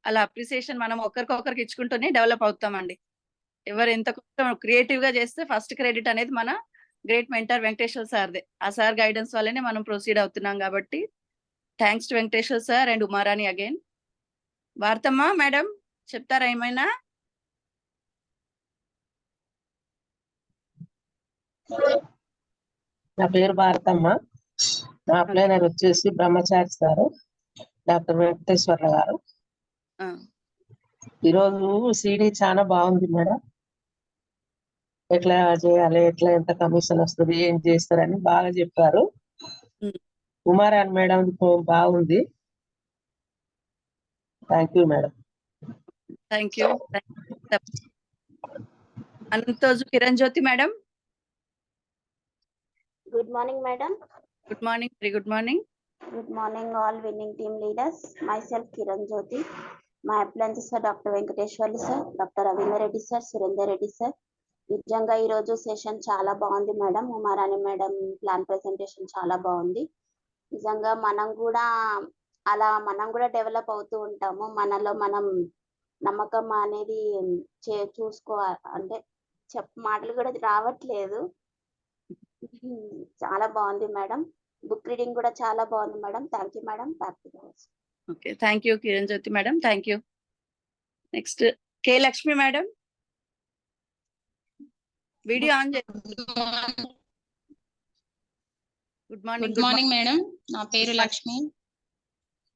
అలా అప్రిసియేషన్ మనం ఒకరికొకరికి ఇచ్చుకుంటూనే డెవలప్ అవుతామండి. ఎవరు ఎంత కొంచెం క్రియేటివ్ గా చేస్తే ఫస్ట్ క్రెడిట్ అనేది మన గ్రేట్ మెంటర్ వెంకటేశ్వర సార్దే. ఆ సార్ గైడెన్స్ వల్లనే మనం ప్రొసీడ్ అవుతున్నాం కాబట్టి thanks to Venkateshwara sir and Umarani again. Bharatamma madam చెప్తారా ఏమైనా? నా పేరు భారతమ్మ. నా అప్లైనర్ వచ్చేసి బ్రహ్మచారి సారు, డాక్టర్ వెంకటేశ్వర్ల గారు. ఈరోజు సిడి చాలా బాగుంది మేడం. ఎట్లా చేయాలి, ఎట్లా ఎంత కమిషన్ వస్తుంది, ఏం చేస్తారని బాగా చెప్పారు. ఉమారాణి మేడం బాగుంది. Thank you madam. Thank you. Anantoju Kiran Jyothi madam. Good morning, madam. Good morning, very good morning. Good morning, all winning team leaders. Myself, Kiran Jyoti. My appliances are Dr. Venkateshwarlu sir, Dr. Ravindra Reddy sir, Surendra Reddy sir. నిజంగా ఈ రోజు session చాలా బాగుంది madam. Uma Rani madam plan presentation చాలా బాగుంది. నిజంగా మనం కూడా డెవలప్ అవుతూ ఉంటాము. మనలో మనం నమ్మకం అనేది చూసుకోవాలి. అంటే మాటలు కూడా రావట్లేదు. చాలా బాగుంది మేడం. బుక్ రీడింగ్ కూడా చాలా బాగుంది madam. Thank you madam. Okay, thank you Kiran Jyothi madam. Thank you. Next K Lakshmi madam. Video on చేయండి. Good morning. Good morning madam. నా పేరు లక్ష్మి.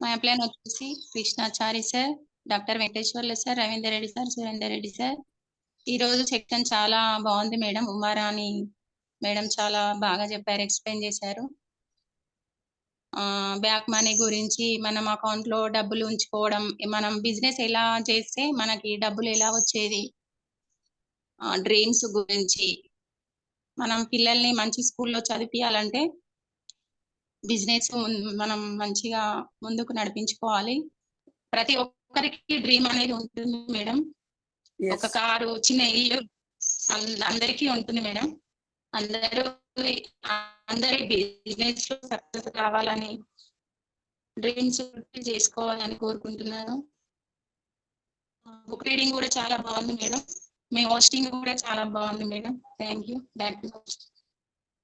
మా అప్లైన్ వచ్చేసి Krishnachari sir, doctor Venkateshwarlu sir, Ravinder Reddy sir, Surender Reddy sir. ఈ రోజు సెక్షన్ చాలా బాగుంది మేడం. ఉమారాణి మేడం చాలా బాగా చెప్పారు, ఎక్స్ప్లెయిన్ చేశారు. బ్యాక్ మనీ గురించి, మనం అకౌంట్ లో డబ్బులు ఉంచుకోవడం, మనం బిజినెస్ ఎలా చేస్తే మనకి డబ్బులు ఎలా వచ్చేది, డ్రీమ్స్ గురించి, మనం పిల్లల్ని మంచి స్కూల్లో చదివించాలంటే బిజినెస్ మనం మంచిగా ముందుకు నడిపించుకోవాలి. ప్రతి ఒక్కరికి డ్రీమ్ అనేది ఉంటుంది మేడం. ఒక కారు, చిన్న ఇల్లు అందరికీ ఉంటుంది మేడం. అందరి బిజినెస్ లో సక్సెస్ కావాలని, డ్రీమ్స్ చేసుకోవాలని కోరుకుంటున్నాను. బుక్ రీడింగ్ కూడా చాలా బాగుంది మేడం. మీ హోస్టింగ్ కూడా చాలా బాగుంది madam. Thank you.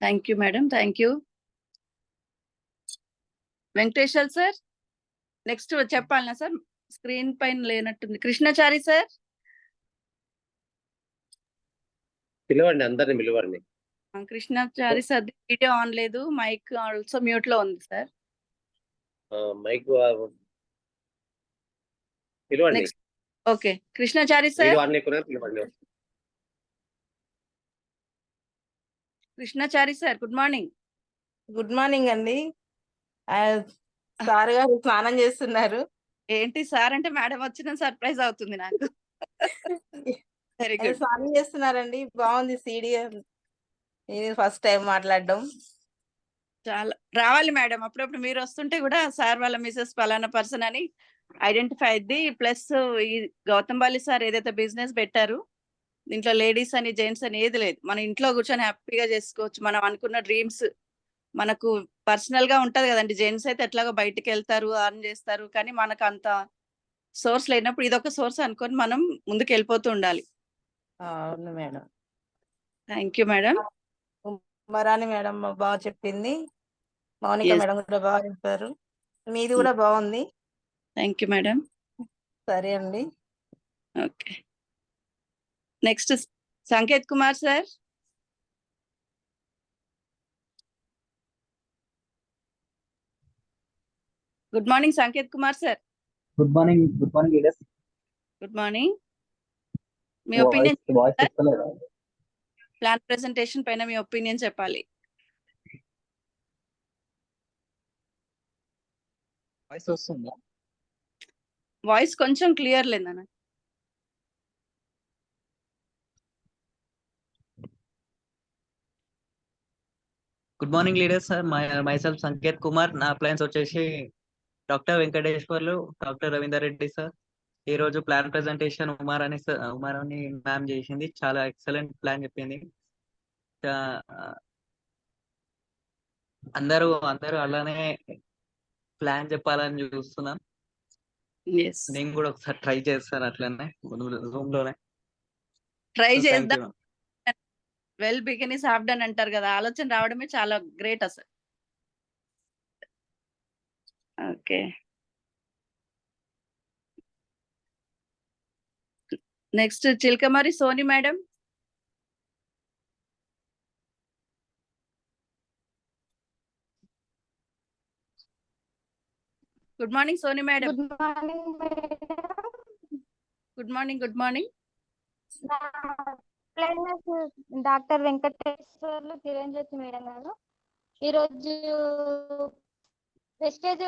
Thank you madam. Thank you. Venkateshwar sir next చెప్పాలనా సార్? స్క్రీన్ పైన లేనట్టుంది. కృష్ణచారి సార్ పిలవండి, అందరిని పిలవండి. కృష్ణచారి సార్ వీడియో ఆన్ లేదు, మైక్ ఆల్సో మ్యూట్ లో ఉంది సార్. మైక్ పిలవండి. Okay, Krishnachari sir. పిలవండి. Krishnachari sir good morning. Good morning అండి. సార్ గారు స్నానం చేస్తున్నారు. ఏంటి సార్ అంటే మేడం వచ్చిన సర్ప్రైజ్ అవుతుంది నాకు. Very good. స్నానం చేస్తున్నారండి. బాగుంది సిడి. ఇది ఫస్ట్ టైం మాట్లాడడం. చాలా రావాలి మేడం, అప్పుడప్పుడు మీరు వస్తుంటే కూడా సార్ వాళ్ళ మిసెస్ పలానా పర్సన్ అని ఐడెంటిఫై అయింది. ప్లస్ ఈ గౌతమ్ బాలి సార్ ఏదైతే బిజినెస్ పెట్టారు, దీంట్లో లేడీస్ అని జెంట్స్ అని ఏది లేదు. మన ఇంట్లో కూర్చొని హ్యాపీగా చేసుకోవచ్చు. మనం అనుకున్న డ్రీమ్స్ మనకు పర్సనల్ గా ఉంటది కదండి. జెంట్స్ అయితే ఎట్లాగో బయటికి వెళ్తారు, అర్న్ చేస్తారు, కానీ మనకు అంత సోర్స్ లేనప్పుడు ఇదొక సోర్స్ అనుకొని మనం ముందుకు వెళ్ళిపోతూ ఉండాలి. అవును madam. Thank you madam. Uma Rani madam బాగా చెప్పింది. మౌనిక Yes. మేడం కూడా బాగా చెప్పారు. మీది కూడా బాగుంది. Thank you madam. సరే అండి. Okay, next Sanket Kumar sir. Good morning Sanket Kumar sir. Good morning. Good morning leaders. Good morning. మీ ఒపీనియన్, ప్లాన్ ప్రెజెంటేషన్ పైన మీ ఒపీనియన్ చెప్పాలి. వాయిస్ వస్తుందా? వాయిస్ కొంచెం క్లియర్ లేదన్న. Good morning leaders sir. Myself Sanket Kumar. నా అప్లయన్స్ వచ్చేసి doctor Venkateshwarlu, doctor Ravinder Reddy sir. ఈ రోజు ప్లాన్ ప్రెజెంటేషన్ ఉమారాణి మ్యామ్ చేసింది. చాలా ఎక్సలెంట్ ప్లాన్ చెప్పింది. అందరూ అలానే ప్లాన్ చెప్పాలని చూస్తున్నాం. నేను కూడా ఒకసారి ట్రై చేస్తాను అట్లనే జూమ్ లోనే. ట్రై Thank చేద్దాం. you. Well begin is half done అంటారు కదా, ఆలోచన రావడమే చాలా గ్రేట్ అసలు. Okay, next Chilkamari Soni madam. Good morning Soni madam. Good morning good morning. Good morning. Doctor Venkateswarlu Kiranjyothi madam గారు. ఈరోజు వెస్టేజ్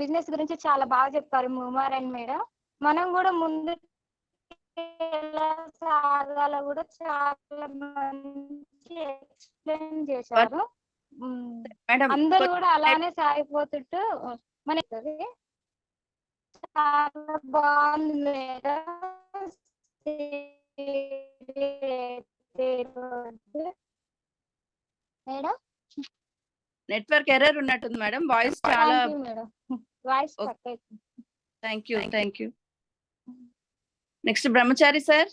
బిజినెస్ గురించి చాలా బాగా చెప్పారు ఉమారాణి మేడం. మనం కూడా ముందు ఎలా సాగాలో కూడా చాలా మంచి ఎక్స్ప్లెయిన్ చేశారు. మేడం అందరూ కూడా అలానే సాగిపోతుంటూ మన చాలా బాగుంది మేడం. మేడం నెట్వర్క్ ఎర్రర్ ఉన్నట్టుంది మేడం, వాయిస్ చాలా. Madam voice thank you. Thank you. Next Brahmachari sir.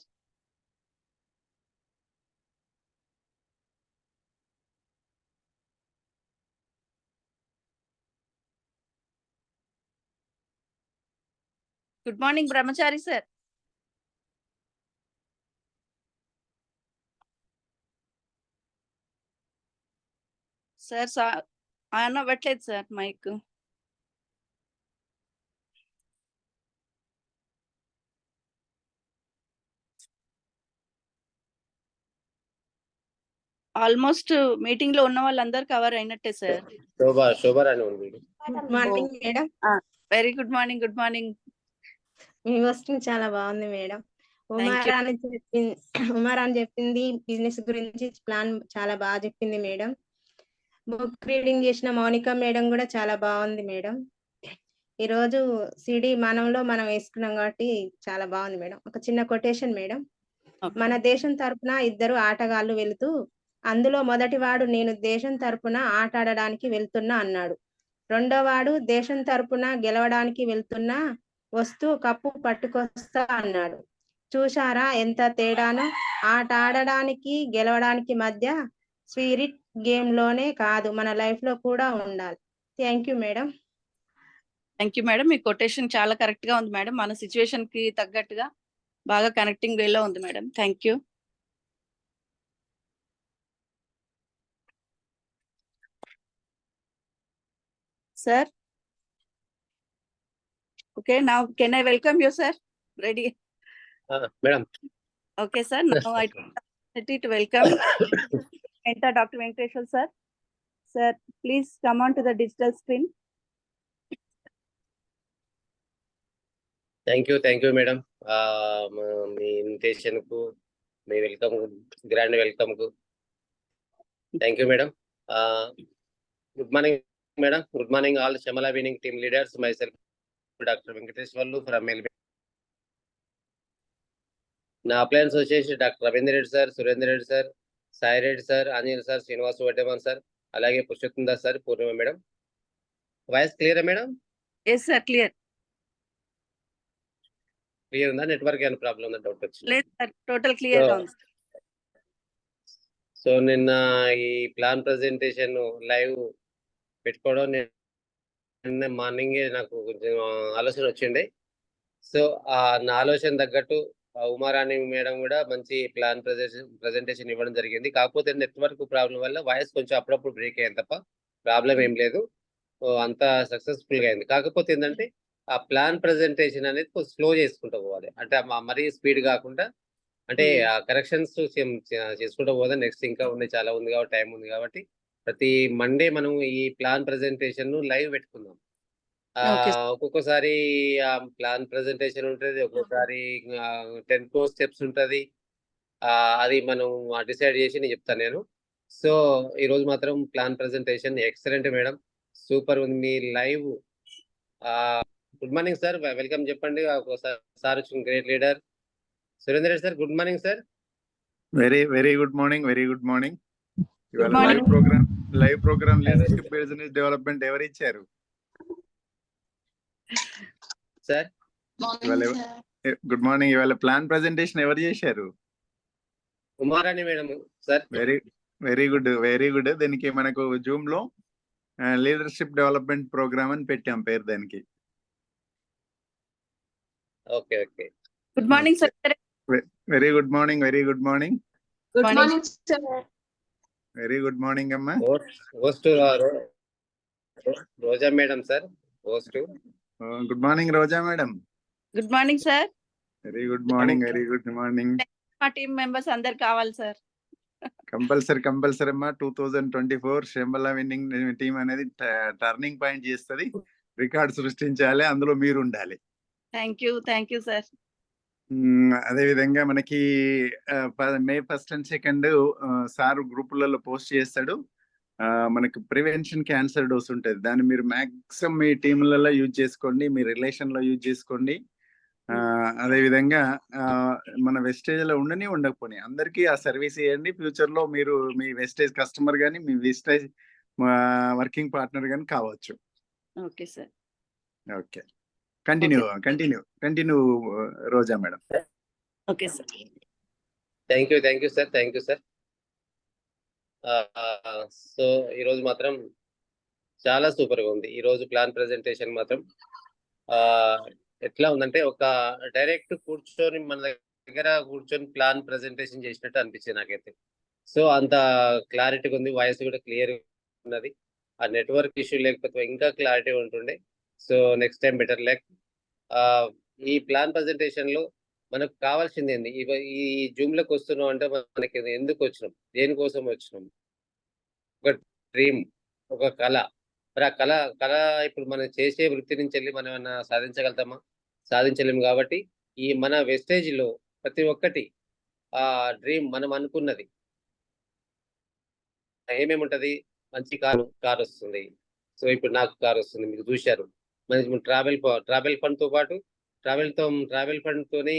Good morning Brahmachari sir. Sir on అవ్వట్లేదు సార్ మైక్. ఆల్మోస్ట్ మీటింగ్ లో ఉన్న వాళ్ళందరూ కవర్ అయినట్టే సార్. శోభారాణి ఉంది. Good morning madam. Very good morning. Good morning. మీ వస్తుంది చాలా బాగుంది మేడం. ఉమారాణి చెప్పింది బిజినెస్ గురించి ప్లాన్ చాలా బాగా చెప్పింది మేడం. బుక్ రీడింగ్ చేసిన మౌనిక మేడం కూడా చాలా బాగుంది మేడం. ఈరోజు సిడి మానవంలో మనం వేసుకున్నాం కాబట్టి చాలా బాగుంది మేడం. ఒక చిన్న కొటేషన్ మేడం. మన దేశం తరపున ఇద్దరు ఆటగాళ్ళు వెళుతూ అందులో మొదటివాడు నేను దేశం తరపున ఆట ఆడడానికి వెళ్తున్నా అన్నాడు. రెండోవాడు దేశం తరపున గెలవడానికి వెళ్తున్నా, వస్తూ కప్పు పట్టుకొస్తా అన్నాడు. చూశారా ఎంత తేడానో? ఆట ఆడడానికి గెలవడానికి మధ్య స్పిరిట్ గేమ్ లోనే కాదు మన లైఫ్ లో కూడా ఉండాలి. Thank you madam. Thank you madam. Me quotation చాలా కరెక్ట్ గా ఉంది మేడం. మన సిచ్యువేషన్ కి తగ్గట్టుగా బాగా కనెక్టింగ్ వేలో ఉంది madam. Thank you. Sir okay, now can I welcome you sir? Ready? Madam. Okay sir, now I take to welcome enter Dr. Venkateshwar sir. Sir, please come on to the digital screen. Thank you madam. మీ invitation కు మీ welcome, grand welcome కు thank you madam. Good morning madam. Good morning all Shamala winning team leaders. Myself doctor Venkateswarlu from Melbourne. నా appliances వచ్చేసి doctor Ravinder Reddy sir, Surender Reddy sir, Sai Reddy sir, Anjaneya sir, Srinivas Vaddeman sir, అలాగే Purushottam Das sir, Purnima madam. Voice క్లియరా madam? Yes sir, clear. Clear ఉందా? Network ఏమైనా problem ఉందా? Doubt వచ్చింది. లేదు sir, total clear గా ఉంది. సో నిన్న ఈ ప్లాన్ ప్రెజెంటేషన్ లైవ్ పెట్టుకోవడం నిన్న మార్నింగే నాకు కొంచెం ఆలోచన వచ్చిండే. సో నా ఆలోచన తగ్గట్టు ఉమారాణి మేడం కూడా మంచి ప్లాన్ ప్రెజెంటేషన్ ఇవ్వడం జరిగింది. కాకపోతే నెట్వర్క్ ప్రాబ్లం వల్ల వాయిస్ కొంచెం అప్పుడప్పుడు బ్రేక్ అయ్యింది తప్ప ప్రాబ్లం ఏం లేదు. అంతా సక్సెస్ఫుల్ గా అయింది. కాకపోతే ఏంటంటే ఆ ప్లాన్ ప్రెజెంటేషన్ అనేది కొంచెం స్లో చేసుకుంటూ పోవాలి. అంటే మరీ స్పీడ్ కాకుండా, అంటే ఆ కరెక్షన్స్ చేసుకుంటూ పోదా. నెక్స్ట్ ఇంకా ఉంది, చాలా ఉంది కాబట్టి, టైం ఉంది కాబట్టి ప్రతి మండే మనం ఈ ప్లాన్ ప్రెజెంటేషన్ లైవ్ పెట్టుకుందాం. ఒక్కొక్కసారి ఆ ప్లాన్ ప్రెజెంటేషన్ ఉంటుంది, ఒక్కొక్కసారి 10 core స్టెప్స్ ఉంటుంది. అది మనం డిసైడ్ చేసి నేను చెప్తాను నేను. సో ఈరోజు మాత్రం plan presentation excellent madam, super ఉంది మీ live. Good morning sir, welcome చెప్పండి. సార్ వచ్చిన great leader Surender Reddy sir. Good morning sir. Very good morning, very good morning. ఇవాళ live programme leadership business development ఎవరు ఇచ్చారు సార్? Good morning. ఇవాళ plan presentation ఎవరు చేశారు? Umarani madam sir. Very good. దీనికి మనకు జూమ్ లో లీడర్షిప్ డెవలప్మెంట్ ప్రోగ్రామ్ అని పెట్టాం పేరు దానికి. Okay. Good morning sir. Very good morning. Good morning sir. Very good morning అమ్మా. Host Roja madam sir. Host. Good morning Roja madam. Good morning sir. Very good morning. మా team members అందరు కావాలి sir. Compulsory అమ్మా. 2024 Shambala winning team అనేది turning point చేస్తుంది. Record సృష్టించాలి, అందులో మీరు ఉండాలి. Thank you sir. అదే విధంగా మనకి May 1st and 2nd sir గ్రూపులలో పోస్ట్ చేస్తాడు. మనకు ప్రివెన్షన్ క్యాన్సర్ డోస్ ఉంటుంది. దాన్ని మీరు మాక్సిమం మీ టీంలలో యూజ్ చేసుకోండి, మీ రిలేషన్ లో యూజ్ చేసుకోండి. అదే విధంగా మన వెస్టేజ్ లో ఉండకపోని అందరికీ ఆ సర్వీస్ ఇవ్వండి. ఫ్యూచర్ లో మీరు మీ వెస్టేజ్ కస్టమర్ గానీ, మీ వెస్టేజ్ వర్కింగ్ పార్ట్నర్ గానీ కావచ్చు. Okay sir. Okay, continue Roja madam. Okay sir. Thank you sir. So ఈరోజు మాత్రం చాలా సూపర్గా ఉంది. ఈరోజు ప్లాన్ ప్రెజెంటేషన్ మాత్రం ఎట్లా ఉందంటే ఒక డైరెక్ట్ కూర్చొని మన దగ్గర కూర్చొని ప్లాన్ ప్రెజెంటేషన్ చేసినట్టు అనిపించింది నాకైతే. సో అంత క్లారిటీగా ఉంది, వాయిస్ కూడా క్లియర్ ఉన్నది. ఆ నెట్వర్క్ ఇష్యూ లేకపోతే ఇంకా క్లారిటీ ఉంటుండే. So next time better like. ఈ ప్లాన్ ప్రెజెంటేషన్ లో మనకు కావాల్సింది ఏంది? ఈ జూమ్ లోకి వస్తున్నాం అంటే మనకి ఎందుకు వచ్చినాం, దేనికోసం వచ్చినాం? ఒక డ్రీమ్, ఒక కళ. మరి ఆ కళ ఇప్పుడు మనం చేసే వృత్తి నుంచి వెళ్ళి మనం ఏమన్నా సాధించగలుగుతామా? సాధించలేము. కాబట్టి ఈ మన వెస్టేజ్ లో ప్రతి ఒక్కటి ఆ డ్రీమ్ మనం అనుకున్నది ఏమేమి ఉంటది? మంచి కార్ వస్తుంది. సో ఇప్పుడు నాకు కార్ వస్తుంది, మీరు చూశారు. మన ట్రావెల్ ఫండ్ తో పాటు ట్రావెల్ ఫండ్ తోని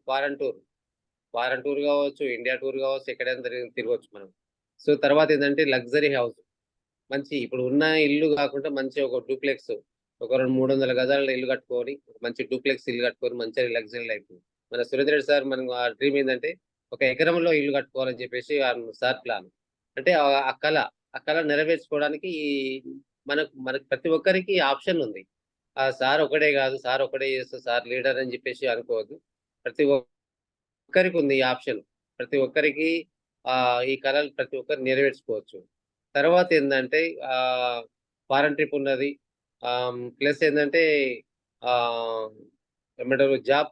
ఫారెన్ టూర్ కావచ్చు, ఇండియా టూర్ కావచ్చు, ఎక్కడైనా తిరగవచ్చు మనం. సో తర్వాత ఏంటంటే లగ్జరీ హౌస్, మంచి ఇప్పుడు ఉన్న ఇల్లు కాకుండా మంచి ఒక డూప్లెక్స్, ఒక 200-300 గజాల ఇల్లు కట్టుకొని, మంచి డూప్లెక్స్ ఇల్లు కట్టుకొని మంచి లగ్జరీ లైఫ్. మన సురేంద్ర రెడ్డి సార్ మనం ఆ డ్రీమ్ ఏంటంటే 1 ఎకరంలో ఇల్లు కట్టుకోవాలని చెప్పేసి సార్ ప్లాన్. అంటే ఆ కళ నెరవేర్చుకోవడానికి మనకు ప్రతి ఒక్కరికి ఆప్షన్ ఉంది. ఆ సార్ ఒకటే కాదు, సార్ ఒకటే చేస్తే సార్ లీడర్ అని చెప్పేసి అనుకోవద్దు. ప్రతి ఒక్కరికి ఉంది ఈ ఆప్షన్. ప్రతి ఒక్కరికి ఈ కళలు ప్రతి ఒక్కరు నెరవేర్చుకోవచ్చు. తర్వాత ఏంటంటే ఫారెన్ ట్రిప్ ఉన్నది. ప్లస్ ఏంటంటే ఏమంటారు, జాబ్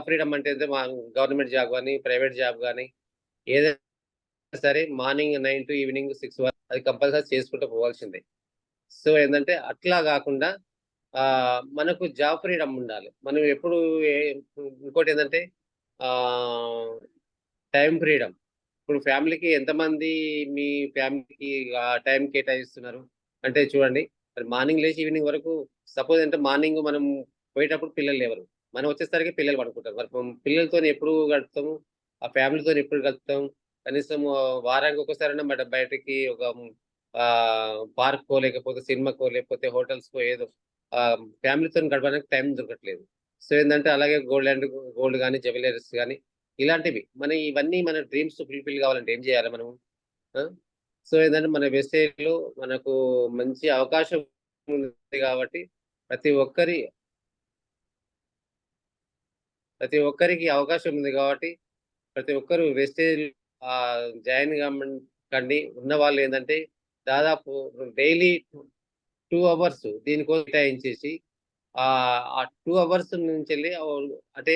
ఫ్రీడమ్ అంటే మా గవర్నమెంట్ జాబ్ కానీ, ప్రైవేట్ జాబ్ కానీ, ఏదైనా సరే మార్నింగ్ 9 to ఈవినింగ్ 6 వరకు అది కంపల్సరీ చేసుకుంటూ పోవాల్సిందే. సో ఏంటంటే అట్లా కాకుండా మనకు జాబ్ ఫ్రీడమ్ ఉండాలి. మనం ఎప్పుడు ఇంకోటి ఏంటంటే టైం ఫ్రీడమ్. ఇప్పుడు ఫ్యామిలీకి ఎంతమంది మీ ఫ్యామిలీకి టైం కేటాయిస్తున్నారు అంటే చూడండి. మరి మార్నింగ్ లేచి ఈవినింగ్ వరకు, సపోజ్ అంటే మార్నింగ్ మనం పోయేటప్పుడు పిల్లలు లేవరు, మనం వచ్చేసరికి పిల్లలు పడుకుంటారు. మరి పిల్లలతో ఎప్పుడు గడుపుతాము, ఆ ఫ్యామిలీతో ఎప్పుడు గడుపుతాం? కనీసం వారానికి ఒకసారైనా బయటకి ఒక పార్క్కో, లేకపోతే సినిమాకో, లేకపోతే హోటల్స్కో, ఏదో ఫ్యామిలీతో గడపడానికి టైం దొరకట్లేదు. సో ఏంటంటే అలాగే గోల్డ్ కానీ, జ్యువెలరీస్ కానీ, ఇలాంటివి ఇవన్నీ మన డ్రీమ్స్ ఫుల్ఫిల్ కావాలంటే ఏం చేయాలి మనము? సో ఏంటంటే మన వెస్టేజ్లో మనకు మంచి అవకాశం ఉంది కాబట్టి ప్రతి ఒక్కరికి అవకాశం ఉంది కాబట్టి ప్రతి ఒక్కరు వెస్టేజ్ జాయిన్ కండి. ఉన్న వాళ్ళు ఏంటంటే దాదాపు డైలీ 2 hours దీనికోసం కేటాయించేసి ఆ 2 hours నుంచి వెళ్ళి అంటే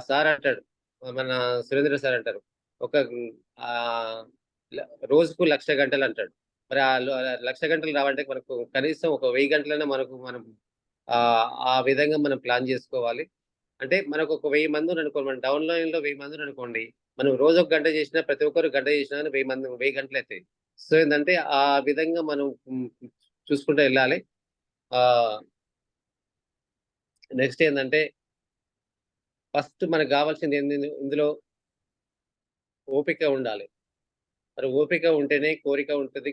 సార్ అంటాడు, మన సురేంద్ర సార్ అంటారు, ఒక రోజుకు 1,00,000 గంటలు అంటాడు. మరి ఆ 1,00,000 గంటలు రావాలంటే మనకు కనీసం ఒక 1000 గంటలైనా మనం ఆ విధంగా మనం ప్లాన్ చేసుకోవాలి. అంటే మనకు ఒక 1000 మంది అనుకోండి, మన డౌన్లైన్ లో 1000 మంది అనుకోండి, మనం రోజు 1 గంట చేసినా, ప్రతి ఒక్కరు గంట చేసినా 1000 గంటలు అవుతాయి. సో ఏంటంటే ఆ విధంగా మనం చూసుకుంటూ వెళ్ళాలి. నెక్స్ట్ ఏంటంటే ఫస్ట్ మనకు కావాల్సింది ఇందులో ఓపిక ఉండాలి. మరి ఓపిక ఉంటేనే కోరిక ఉంటుంది,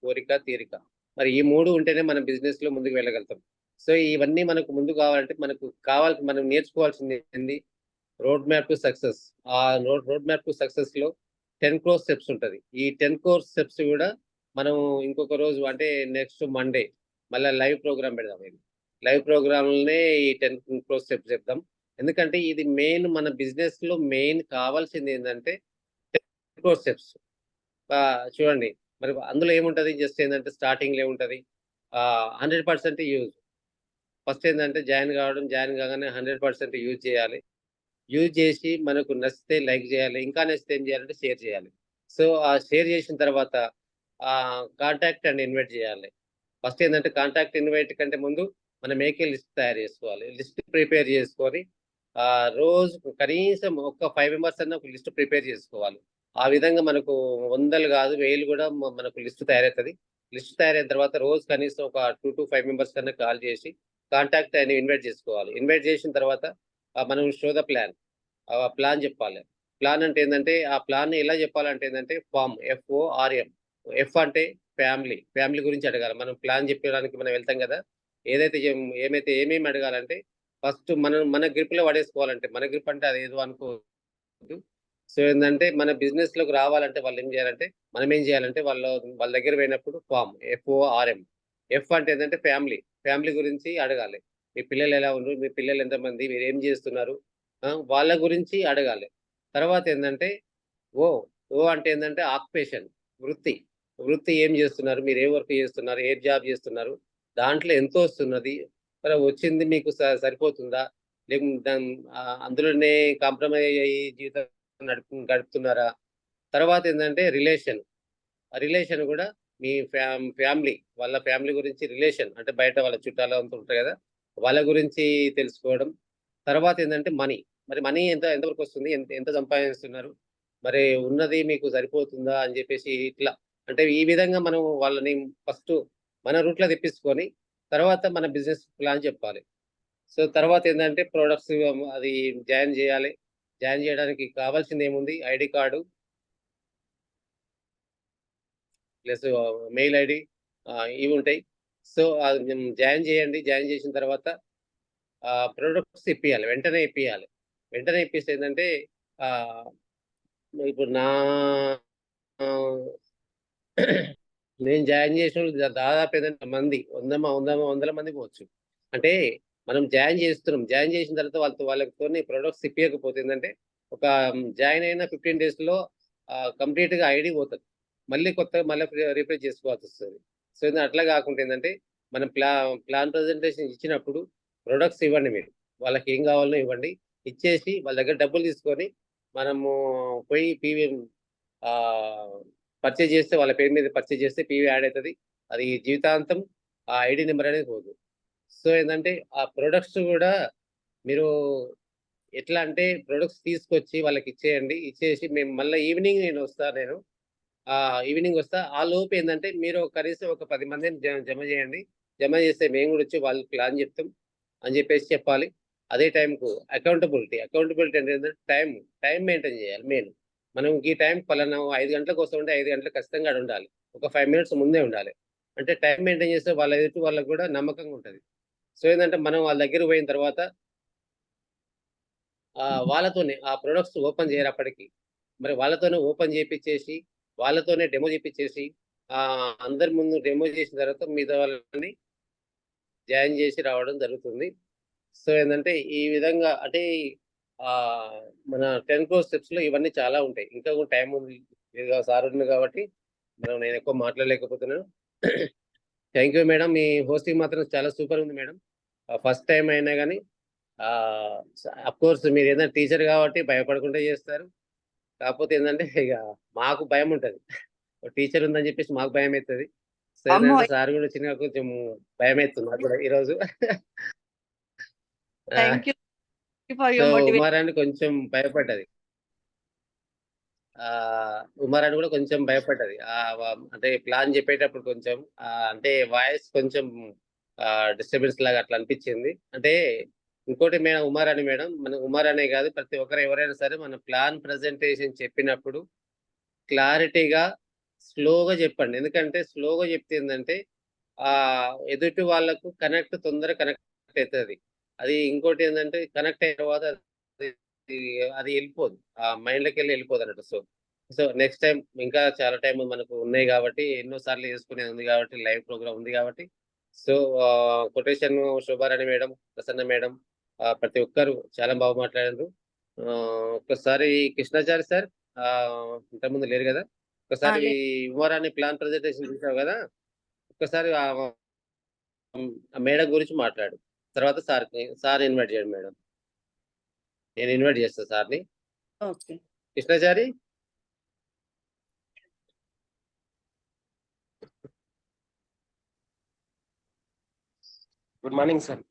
కోరిక తీరిక. మరి ఈ 3 ఉంటేనే మనం బిజినెస్ లో ముందుకు వెళ్ళగలుగుతాం. సో ఇవన్నీ మనకు ముందు కావాలంటే మనం నేర్చుకోవాల్సింది ఏంది? Road map to success. ఆ రోడ్ మ్యాప్ టు సక్సెస్ లో 10 crore స్టెప్స్ ఉంటది. ఈ 10 crore స్టెప్స్ కూడా మనం ఇంకొక రోజు అంటే నెక్స్ట్ మండే మళ్ళీ లైవ్ ప్రోగ్రామ్ పెడదాం. లైవ్ ప్రోగ్రామ్లనే ఈ 10 crore స్టెప్స్ చెప్తాం. ఎందుకంటే ఇది మెయిన్ మన బిజినెస్ లో మెయిన్ కావాల్సింది ఏంటంటే 10 crore స్టెప్స్. చూడండి మరి అందులో ఏముంటది, జస్ట్ ఏంటంటే స్టార్టింగ్ లో ఏముంటది 100% యూజ్. ఫస్ట్ ఏంటంటే జాయిన్ కాగానే 100% యూజ్ చేయాలి. యూజ్ చేసి మనకు నచ్చితే లైక్ చేయాలి, ఇంకా నచ్చితే ఏం చేయాలంటే షేర్ చేయాలి. సో ఆ షేర్ చేసిన తర్వాత కాంటాక్ట్ అండ్ ఇన్వైట్ చేయాలి. ఫస్ట్ ఏంటంటే కాంటాక్ట్ ఇన్వైట్ కంటే ముందు మనం మేకే లిస్ట్ తయారు చేసుకోవాలి. లిస్ట్ ప్రిపేర్ చేసుకొని రోజు కనీసం ఒక 5 మెంబర్స్ అన్న ఒక లిస్ట్ ప్రిపేర్ చేసుకోవాలి. ఆ విధంగా మనకు వందలు కాదు వేలు కూడా మనకు లిస్ట్ తయారవుతుంది. లిస్ట్ తయారైన తర్వాత రోజు కనీసం ఒక 2 to 5 మెంబర్స్ కన్నా కాల్ చేసి కాంటాక్ట్ అని ఇన్వైట్ చేసుకోవాలి. ఇన్వైట్ చేసిన తర్వాత మనం షో ద ప్లాన్ చెప్పాలి. ప్లాన్ అంటే ఏంటంటే ఆ ప్లాన్ ఎలా చెప్పాలంటే ఏంటంటే ఫామ్ FORM. ఎఫ్ అంటే ఫ్యామిలీ గురించి అడగాలి. మనం ప్లాన్ చెప్పడానికి మనం వెళ్తాం కదా, ఏమేమి అడగాలంటే ఫస్ట్ మన గ్రిప్ లో పడేసుకోవాలంటే, మన గ్రిప్ అంటే అది ఏదో అనుకోవద్దు. సో ఏంటంటే మన బిజినెస్ లోకి రావాలంటే వాళ్ళు ఏం చేయాలంటే మనం ఏం చేయాలంటే వాళ్ళ దగ్గర పోయినప్పుడు ఫామ్ FORM. ఎఫ్ అంటే ఏంటంటే ఫ్యామిలీ గురించి అడగాలి. మీ పిల్లలు ఎలా ఉన్నారు, మీ పిల్లలు ఎంతమంది, మీరు ఏం చేస్తున్నారు, వాళ్ళ గురించి అడగాలి. తర్వాత ఏంటంటే ఓ అంటే ఏంటంటే ఆక్యుపేషన్, వృత్తి ఏం చేస్తున్నారు, మీరు ఏ వర్క్ చేస్తున్నారు, ఏ జాబ్ చేస్తున్నారు, దాంట్లో ఎంత వస్తున్నది, మరి వచ్చింది మీకు సరిపోతుందా, లేకపోతే అందులోనే కాంప్రమైజ్ అయ్యి జీవితం గడుపుతున్నారా. తర్వాత ఏంటంటే రిలేషన్ కూడా మీ వాళ్ళ ఫ్యామిలీ గురించి రిలేషన్ అంటే బయట వాళ్ళ చుట్టాలు అంతా ఉంటారు కదా, వాళ్ళ గురించి తెలుసుకోవడం. తర్వాత ఏంటంటే మనీ ఎంతవరకు వస్తుంది, ఎంత సంపాదిస్తున్నారు, మరి ఉన్నది మీకు సరిపోతుందా అని చెప్పేసి ఇట్లా అంటే ఈ విధంగా మనం వాళ్ళని ఫస్ట్ మన రూట్లో తెప్పించుకొని తర్వాత మన బిజినెస్ ప్లాన్ చెప్పాలి. సో తర్వాత ఏంటంటే ప్రొడక్ట్స్ అది జాయిన్ చేయాలి. జాయిన్ చేయడానికి కావాల్సింది ఏముంది, ID card plus mail ID ఇవి ఉంటాయి. సో జాయిన్ చేయండి. జాయిన్ చేసిన తర్వాత ప్రొడక్ట్స్ ఇప్పియాలి, వెంటనే ఇప్పిస్తే ఏంటంటే ఇప్పుడు నేను జాయిన్ చేసిన దాదాపు ఏదైనా వందల మంది పోవచ్చు. అంటే మనం జాయిన్ చేసిన తర్వాత వాళ్ళతో ప్రొడక్ట్స్ ఇప్పకపోతే ఏంటంటే ఒక జాయిన్ అయిన 15 days లో కంప్లీట్ గా ఐడి పోతుంది, మళ్ళీ రిఫ్రెష్ చేసుకోవాల్సి వస్తుంది. సో అట్లా కాకుండా ఏంటంటే మనం ప్లాన్ ప్రజెంటేషన్ ఇచ్చినప్పుడు ప్రొడక్ట్స్ ఇవ్వండి, మీరు వాళ్ళకి ఏం కావాలో ఇవ్వండి, ఇచ్చేసి వాళ్ళ దగ్గర డబ్బులు తీసుకొని మనము పోయి పీవీ పర్చేజ్ చేస్తే, వాళ్ళ పేరు మీద పర్చేజ్ చేస్తే పీవీ యాడ్ అవుతుంది. అది జీవితాంతం ఆ ఐడి నెంబర్ అనేది పోదు. సో ఏంటంటే ఆ ప్రొడక్ట్స్ కూడా మీరు ఎట్లా అంటే ప్రొడక్ట్స్ తీసుకొచ్చి వాళ్ళకి ఇచ్చేసి మేము మళ్ళీ ఈవినింగ్ ఈవినింగ్ వస్తా. ఆ లోపు ఏంటంటే మీరు కనీసం ఒక 10 మందిని జమ చేయండి. జమ చేస్తే మేము కూడా వచ్చి వాళ్ళకి ప్లాన్ చెప్తాం అని చెప్పేసి చెప్పాలి. అదే టైంకు అకౌంటబిలిటీ అంటే టైం మెయింటైన్ చేయాలి. మనం ఈ టైం పలానా 5 గంటలకు వస్తుంటే 5 గంటలకు ఖచ్చితంగా ఉండాలి, ఒక 5 minutes ముందే ఉండాలి. అంటే టైం మెయింటైన్ చేస్తే వాళ్ళకు కూడా నమ్మకంగా ఉంటుంది. సో ఏంటంటే మనం వాళ్ళ దగ్గర పోయిన తర్వాత వాళ్ళతోనే ఆ ప్రొడక్ట్స్ ఓపెన్ చేయరప్పటికి, మరి వాళ్ళతోనే ఓపెన్ చేయించేసి వాళ్ళతోనే డెమో చేయించేసి అందరి ముందు డెమో చేసిన తర్వాత మిగతా వాళ్ళని జాయిన్ చేసి రావడం జరుగుతుంది. సో ఏంటంటే ఈ విధంగా అంటే మన 10 crore స్టెప్స్ లో ఇవన్నీ చాలా ఉంటాయి. ఇంకా కూడా టైం ఉంది, సార్ ఉంది కాబట్టి నేను ఎక్కువ మాట్లాడలేకపోతున్నాను. థ్యాంక్ యూ మేడం, మీ హోస్టింగ్ మాత్రం చాలా సూపర్ ఉంది మేడం. ఫస్ట్ టైం అయినా కానీ కోర్స్ మీరు ఏదైనా టీచర్ కాబట్టి భయపడకుండా చేస్తారు. కాకపోతే ఏంటంటే ఇక మాకు భయం ఉంటుంది, టీచర్ ఉందని చెప్పేసి మాకు భయం అవుతుంది. సో ఏంటంటే సార్ కూడా చిన్నగా కొంచెం భయం అవుతుంది నాకు కూడా ఈరోజు. ఉమారాణి కొంచెం భయపడ్డది, కూడా కొంచెం భయపడ్డది. అంటే ప్లాన్ చెప్పేటప్పుడు కొంచెం అంటే వాయిస్ కొంచెం డిస్టర్బెన్స్ లాగా అట్లా అనిపించింది. అంటే ఇంకోటి మేడం ఉమారాణి కాదు, ప్రతి ఒక్కరు ఎవరైనా సరే మన ప్లాన్ ప్రజెంటేషన్ చెప్పినప్పుడు క్లారిటీగా స్లోగా చెప్పండి. ఎందుకంటే స్లోగా చెప్తే ఏంటంటే ఎదుటి వాళ్ళకు తొందరగా కనెక్ట్ అవుతుంది. అది ఇంకోటి ఏంటంటే కనెక్ట్ అయిన తర్వాత అది వెళ్ళిపోదు, ఆ మైండ్లోకి వెళ్ళిపోదు అన్నట్టు. సో నెక్స్ట్ టైం ఇంకా చాలా టైం మనకు ఉన్నాయి కాబట్టి, ఎన్నో సార్లు చేసుకునేది ఉంది కాబట్టి, లైవ్ ప్రోగ్రామ్ ఉంది కాబట్టి, so quotation Shobharani madam, Prasanna madam, ప్రతి ఒక్కరు చాలా బాగా మాట్లాడారు. ఒక్కసారి కృష్ణాచారి సార్ ఇంతకుముందు లేరు కదా, ఒకసారి ఉమారాణి ప్లాన్ ప్రజెంటేషన్ చూసావు కదా, ఒక్కసారి ఆ మేడం గురించి మాట్లాడు. తర్వాత సార్ ఇన్వైట్ చేయండి మేడం, నేను ఇన్వైట్ చేస్తాను సార్ని. Okay. Krishnachari good morning sir.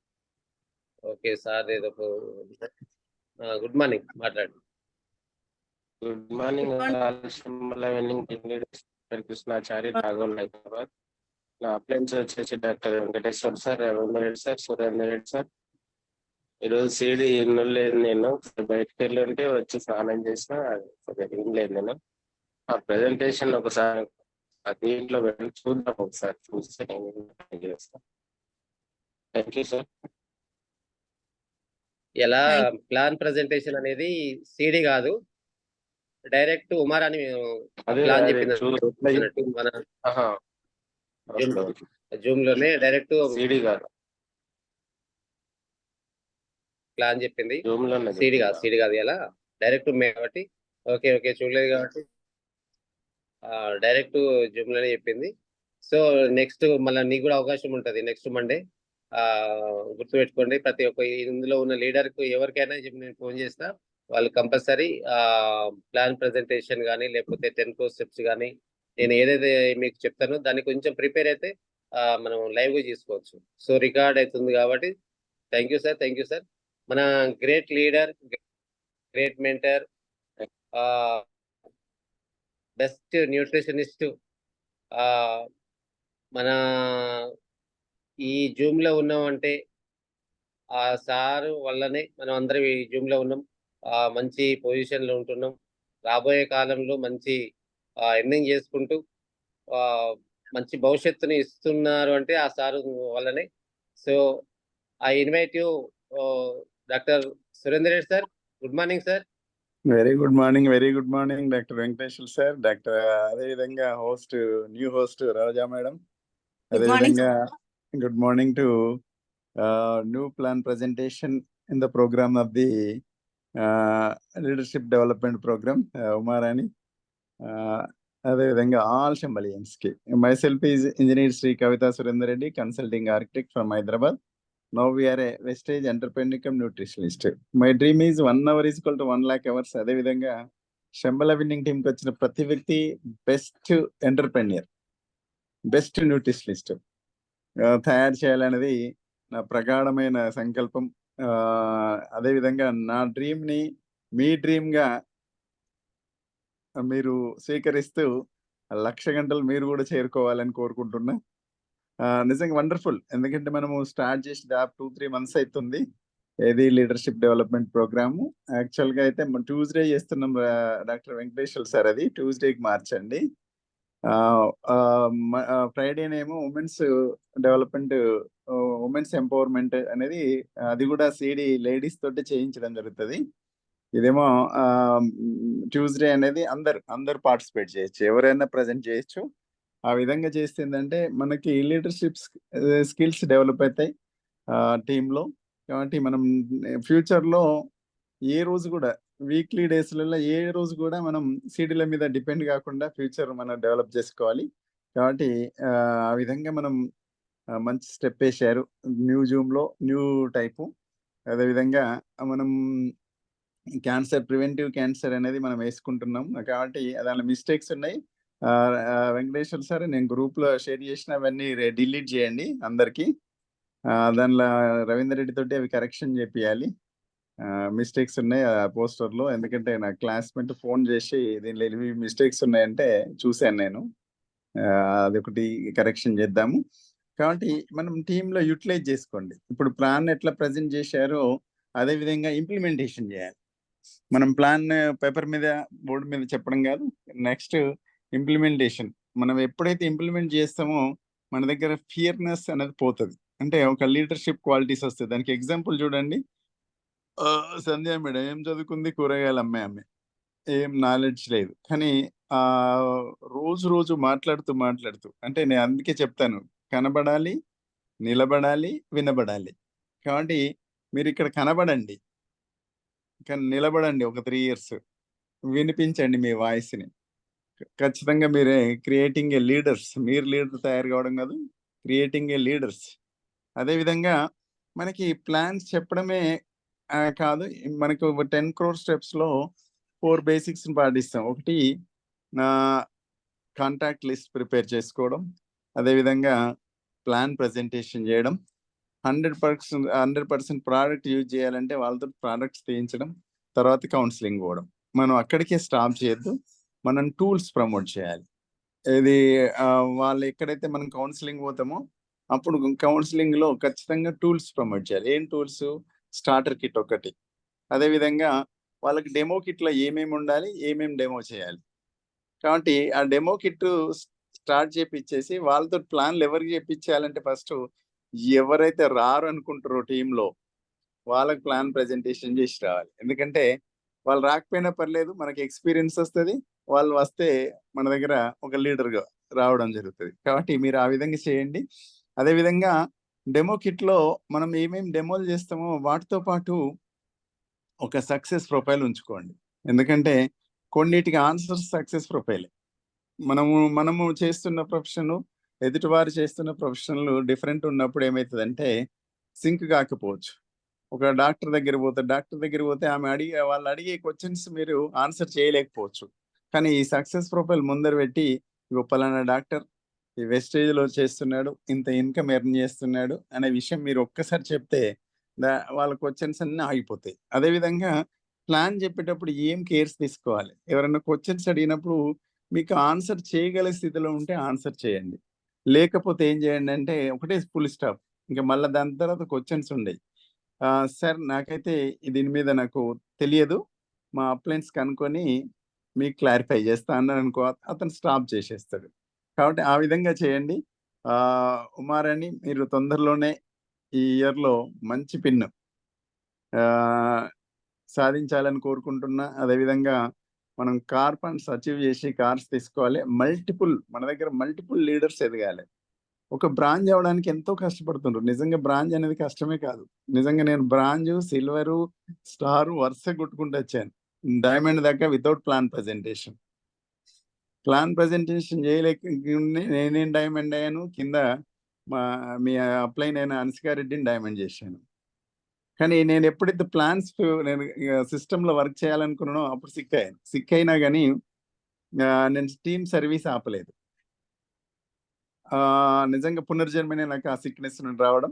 Okay sir, ఏదో గుడ్ మార్నింగ్ మాట్లాడు. Good morning Krishnachari, Raghav, Hyderabad. నా అప్లయన్స్ వచ్చేసి doctor Venkateshwar sir, Ravindra Reddy sir, Surender Reddy sir. ఈరోజు సీడీ ఇన్ను లేదు, నేను బయటకు వెళ్ళి ఉంటే వచ్చి స్నానం చేసిన, ఏం లేదు. నేను ఆ ప్రెజెంటేషన్ ఒకసారి దీంట్లో వెళ్ళి చూద్దాం, ఒకసారి చూస్తే నేను చేస్తాను. Thank you sir. ఎలా ప్లాన్ ప్రజెంటేషన్ అనేది సీడీ కాదు, డైరెక్ట్ ఉమారాణి ప్లాన్ చెప్పింది మన జూమ్ లోనే డైరెక్ట్ సీడీ కాదు, ప్లాన్ చెప్పింది. జూమ్ లోనే సీడీ కాదు ఎలా డైరెక్ట్ కాబట్టి. ఓకే ఓకే, చూడలేదు కాబట్టి డైరెక్ట్ జూమ్ లోనే చెప్పింది. సో నెక్స్ట్ మళ్ళీ నీకు కూడా అవకాశం ఉంటుంది నెక్స్ట్ మండే. గుర్తుపెట్టుకోండి, ప్రతి ఒక్క ఇందులో ఉన్న లీడర్ కు ఎవరికైనా నేను ఫోన్ చేస్తా, వాళ్ళు కంపల్సరీ ప్లాన్ ప్రజెంటేషన్ కానీ లేకపోతే 10 crore స్టెప్స్ కానీ నేను ఏదైతే మీకు చెప్తానో దాన్ని కొంచెం ప్రిపేర్ అయితే మనం లైవ్ గా చేసుకోవచ్చు. సో రికార్డ్ అవుతుంది కాబట్టి thank you sir, thank you sir. మన great leader, great mentor, best nutritionist మన ఈ జూమ్ లో ఉన్నామంటే ఆ సార్ వల్లనే మనం అందరం ఈ జూమ్ లో ఉన్నాం, మంచి పొజిషన్ లో ఉంటున్నాం. రాబోయే కాలంలో మంచి ఎర్నింగ్ చేసుకుంటూ మంచి భవిష్యత్తుని ఇస్తున్నారు అంటే ఆ సార్ వల్లనే. So I invite you doctor Surender Reddy sir. Good morning sir. Very good morning doctor Venkateshwar sir, doctor అదేవిధంగా న్యూ హోస్ట్ రాజా మేడం, అదేవిధంగా good morning to new plan presentation in the program of the leadership development program, Umarani. అదేవిధంగా all Shambalians కి. Myself is Engineer Sri Kavita Surendra Reddy, Consulting Architect from Hyderabad. Now we are a Vestige Entrepreneur cum Nutritionist. My dream is 1 hour is equal to 1 lakh hours. అదేవిధంగా Shambhala winning team కి వచ్చిన ప్రతి వ్యక్తి best entrepreneur, best nutritionist తయారు చేయాలనేది నా ప్రగాఢమైన సంకల్పం. అదేవిధంగా నా డ్రీమ్ ని మీ డ్రీమ్ గా మీరు స్వీకరిస్తూ 1,00,000 గంటలు మీరు కూడా చేరుకోవాలని కోరుకుంటున్నా. నిజంగా వండర్ఫుల్, ఎందుకంటే మనము స్టార్ట్ చేసి దాదాపు 2-3 months అవుతుంది ఏది లీడర్షిప్ డెవలప్మెంట్ ప్రోగ్రాము. యాక్చువల్గా అయితే ట్యూస్డే చేస్తున్నాం డాక్టర్ వెంకటేశ్వర్ సార్, అది ట్యూస్డేకి మార్చండి. ఫ్రైడేనేమో ఉమెన్స్ డెవలప్మెంట్, ఉమెన్స్ ఎంపవర్మెంట్ అనేది అది కూడా సిడి లేడీస్ తోటి చేయించడం జరుగుతుంది. ఇదేమో ట్యూస్డే అనేది అందరు పార్టిసిపేట్ చేయొచ్చు, ఎవరైనా ప్రజెంట్ చేయొచ్చు. ఆ విధంగా చేస్తే ఏంటంటే మనకి లీడర్షిప్ స్కిల్స్ డెవలప్ అవుతాయి టీంలో. కాబట్టి మనం ఫ్యూచర్లో ఏ రోజు కూడా వీక్లీ డేస్లలో ఏ రోజు కూడా మనం సీడీల మీద డిపెండ్ కాకుండా ఫ్యూచర్ మనం డెవలప్ చేసుకోవాలి. కాబట్టి ఆ విధంగా మనం మంచి స్టెప్ వేసారు న్యూ జూమ్లో, న్యూ టైపు. అదేవిధంగా మనం ప్రివెంటివ్ క్యాన్సర్ అనేది మనం వేసుకుంటున్నాం. కాబట్టి దానిలో మిస్టేక్స్ ఉన్నాయి. వెంకటేశ్వర్ సార్ నేను గ్రూప్లో షేర్ చేసిన అవన్నీ డిలీట్ చేయండి అందరికీ. దానిలో రవీందర్ రెడ్డి తోటి అవి కరెక్షన్ చేపియాలి. మిస్టేక్స్ ఉన్నాయి ఆ పోస్టర్లో, ఎందుకంటే నా క్లాస్మేట్ ఫోన్ చేసి దీనిలో ఇవి మిస్టేక్స్ ఉన్నాయంటే చూశాను నేను. అదొకటి కరెక్షన్ చేద్దాము. కాబట్టి మనం టీంలో యూటిలైజ్ చేసుకోండి. ఇప్పుడు ప్లాన్ ఎట్లా ప్రజెంట్ చేశారో అదే విధంగా ఇంప్లిమెంటేషన్ చేయాలి. మనం ప్లాన్ పేపర్ మీద బోర్డు మీద చెప్పడం కాదు, నెక్స్ట్ ఇంప్లిమెంటేషన్. మనం ఎప్పుడైతే ఇంప్లిమెంట్ చేస్తామో మన దగ్గర ఫియర్నెస్ అనేది పోతుంది, అంటే ఒక లీడర్షిప్ క్వాలిటీస్ వస్తాయి. దానికి ఎగ్జాంపుల్ చూడండి, సంధ్య మేడం ఏం చదువుకుంది? కూరగాయలు అమ్మే ఆమె. ఏం నాలెడ్జ్ లేదు. కానీ రోజు రోజు మాట్లాడుతూ అంటే నేను అందుకే చెప్తాను, కనబడాలి, నిలబడాలి, వినబడాలి. కాబట్టి మీరు ఇక్కడ కనబడండి, కానీ నిలబడండి ఒక 3 ఇయర్స్. వినిపించండి మీ వాయిస్‌ని. ఖచ్చితంగా మీరే క్రియేటింగ్ ఏ లీడర్స్. మీరు లీడర్ తయారు కావడం కాదు, క్రియేటింగ్ ఏ లీడర్స్. అదేవిధంగా మనకి ప్లాన్స్ చెప్పడమే కాదు, మనకు 10 crore స్టెప్స్‌లో 4 బేసిక్స్‌ని పాటిస్తాం. ఒకటి కాంటాక్ట్ లిస్ట్ ప్రిపేర్ చేసుకోవడం, అదేవిధంగా ప్లాన్ ప్రజెంటేషన్ చేయడం, 100% ప్రోడక్ట్ యూజ్ చేయాలంటే వాళ్ళతో ప్రోడక్ట్స్ తీయించడం, తర్వాత కౌన్సిలింగ్ పోవడం. మనం అక్కడికే స్టాప్ చేయొద్దు, మనం టూల్స్ ప్రమోట్ చేయాలి. ఇది వాళ్ళు ఎక్కడైతే మనం కౌన్సిలింగ్ పోతామో అప్పుడు కౌన్సిలింగ్లో ఖచ్చితంగా టూల్స్ ప్రమోట్ చేయాలి. ఏం టూల్స్? స్టార్టర్ కిట్ ఒకటి, అదేవిధంగా వాళ్ళకి డెమో కిట్లో ఏమేమి ఉండాలి, ఏమేమి డెమో చేయాలి. కాబట్టి ఆ డెమో కిట్ స్టార్ట్ చేపించేసి వాళ్ళతో ప్లాన్లు ఎవరికి చేపించాలంటే ఫస్ట్ ఎవరైతే రారు అనుకుంటారో టీంలో వాళ్ళకి ప్లాన్ ప్రజెంటేషన్ చేసి రావాలి. ఎందుకంటే వాళ్ళు రాకపోయినా పర్లేదు, మనకి ఎక్స్పీరియన్స్ వస్తుంది, వాళ్ళు వస్తే మన దగ్గర ఒక లీడర్గా రావడం జరుగుతుంది. కాబట్టి మీరు ఆ విధంగా చేయండి. అదేవిధంగా డెమో కిట్లో మనం ఏమేమి డెమోలు చేస్తామో వాటితో పాటు ఒక సక్సెస్ ప్రొఫైల్ ఉంచుకోండి. ఎందుకంటే కొన్నిటికి ఆన్సర్స్ సక్సెస్ ప్రొఫైలే. మనము చేస్తున్న ప్రొఫెషన్, ఎదుటివారు చేస్తున్న ప్రొఫెషన్లు డిఫరెంట్ ఉన్నప్పుడు ఏమవుతుందంటే సింక్ కాకపోవచ్చు. ఒక డాక్టర్ దగ్గర పోతే వాళ్ళు అడిగే క్వశ్చన్స్ మీరు ఆన్సర్ చేయలేకపోవచ్చు. కానీ ఈ సక్సెస్ ప్రొఫైల్ ముందర పెట్టి, ఇగో పలానా డాక్టర్ ఈ వెస్టేజ్లో చేస్తున్నాడు, ఇంత ఇన్కమ్ ఎర్న్ చేస్తున్నాడు అనే విషయం మీరు ఒక్కసారి చెప్తే వాళ్ళ క్వశ్చన్స్ అన్నీ ఆగిపోతాయి. అదేవిధంగా ప్లాన్ చెప్పేటప్పుడు ఏం కేర్స్ తీసుకోవాలి, ఎవరైనా క్వశ్చన్స్ అడిగినప్పుడు మీకు ఆన్సర్ చేయగల స్థితిలో ఉంటే ఆన్సర్ చేయండి, లేకపోతే ఏం చేయండి అంటే ఒకటే ఫుల్ స్టాప్, ఇంకా మళ్ళీ దాని తర్వాత క్వశ్చన్స్ ఉండేవి. సార్ నాకైతే దీని మీద నాకు తెలియదు, మా అప్లయన్స్ కనుక్కొని మీకు క్లారిఫై చేస్తా అన్నాను అనుకో, అతను స్టాప్ చేసేస్తాడు. కాబట్టి ఆ విధంగా చేయండి. ఉమారాణి, మీరు తొందరలోనే ఈ ఇయర్లో మంచి పిన్ సాధించాలని కోరుకుంటున్నా. అదేవిధంగా మనం కార్ ఫండ్స్ అచీవ్ చేసి కార్స్ తీసుకోవాలి. మన దగ్గర మల్టిపుల్ లీడర్స్ ఎదగాలి. ఒక బ్రాంజ్ అవ్వడానికి ఎంతో కష్టపడుతుండ్రు. నిజంగా బ్రాంజ్ అనేది కష్టమే కాదు. నిజంగా నేను బ్రాంజ్, సిల్వరు, స్టార్ వరుస కొట్టుకుంటూ వచ్చాను, డైమండ్ దాకా వితౌట్ ప్లాన్ ప్రజెంటేషన్ చేయలేక నేనేం డైమండ్ అయ్యాను. కింద మీ అప్లైన్ అయిన అనుష్కారెడ్డిని డైమండ్ చేశాను. కానీ నేను ఎప్పుడైతే ప్లాన్స్ నేను సిస్టంలో వర్క్ చేయాలనుకున్నానో అప్పుడు సిక్ అయినా కానీ నేను టీమ్ సర్వీస్ ఆపలేదు. నిజంగా పునర్జన్మనే నాకు ఆ సిక్నెస్ నుండి రావడం.